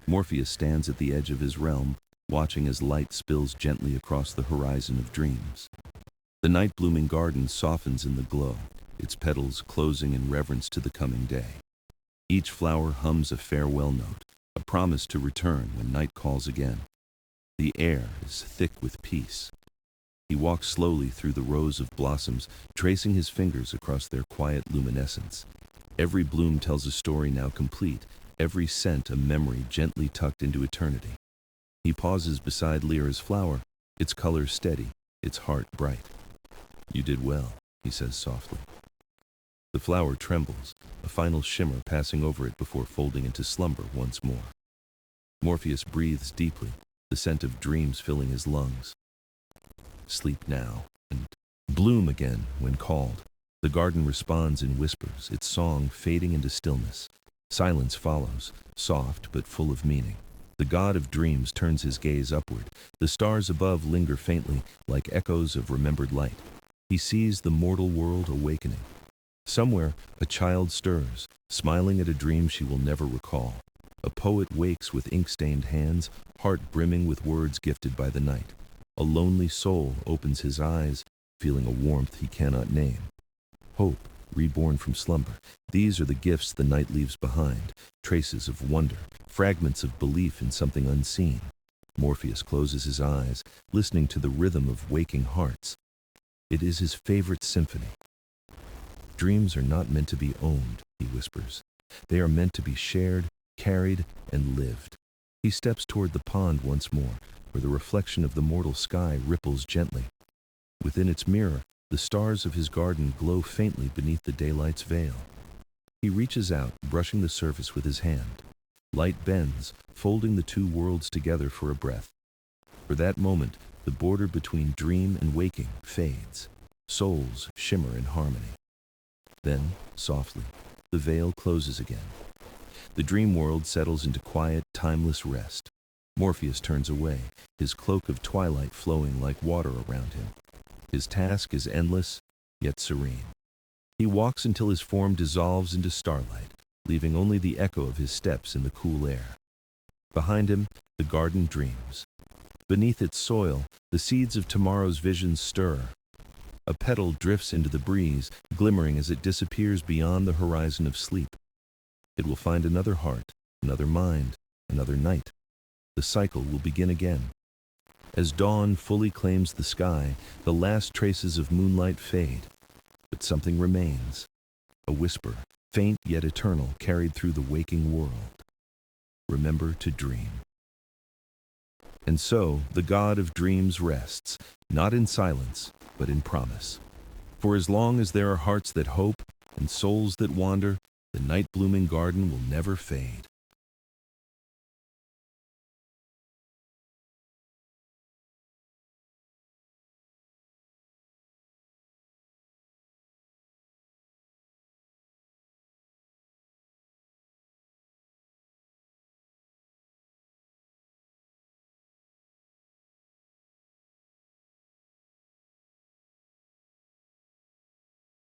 Morpheus stands at the edge of his realm, watching as light spills gently across the horizon of dreams. The night-blooming garden softens in the glow, its petals closing in reverence to the coming day. Each flower hums a farewell note, a promise to return when night calls again. The air is thick with peace. He walks slowly through the rows of blossoms, tracing his fingers across their quiet luminescence. Every bloom tells a story now complete, every scent a memory gently tucked into eternity. He pauses beside Lyra's flower, its color steady, its heart bright. "You did well," he says softly. The flower trembles, a final shimmer passing over it before folding into slumber once more. Morpheus breathes deeply, the scent of dreams filling his lungs. Sleep now, and bloom again when called. The garden responds in whispers, its song fading into stillness. Silence follows, soft but full of meaning. The god of dreams turns his gaze upward. The stars above linger faintly, like echoes of remembered light. He sees the mortal world awakening. Somewhere, a child stirs, smiling at a dream she will never recall. A poet wakes with ink-stained hands, heart brimming with words gifted by the night. A lonely soul opens his eyes, feeling a warmth he cannot name. Hope, reborn from slumber. These are the gifts the night leaves behind, traces of wonder, fragments of belief in something unseen. Morpheus closes his eyes, listening to the rhythm of waking hearts. It is his favorite symphony. "Dreams are not meant to be owned," he whispers. "They are meant to be shared, carried, and lived." He steps toward the pond once more, where the reflection of the mortal sky ripples gently. Within its mirror, the stars of his garden glow faintly beneath the daylight's veil. He reaches out, brushing the surface with his hand. Light bends, folding the two worlds together for a breath. For that moment, the border between dream and waking fades. Souls shimmer in harmony. Then, softly, the veil closes again. The dream world settles into quiet, timeless rest. Morpheus turns away, his cloak of twilight flowing like water around him. His task is endless, yet serene. He walks until his form dissolves into starlight, leaving only the echo of his steps in the cool air. Behind him, the garden dreams. Beneath its soil, the seeds of tomorrow's visions stir. A petal drifts into the breeze, glimmering as it disappears beyond the horizon of sleep. It will find another heart, another mind, another night. The cycle will begin again. As dawn fully claims the sky, the last traces of moonlight fade. But something remains. A whisper, faint yet eternal, carried through the waking world. Remember to dream. And so, the god of dreams rests, not in silence, but in promise. For as long as there are hearts that hope and souls that wander, the night-blooming garden will never fade.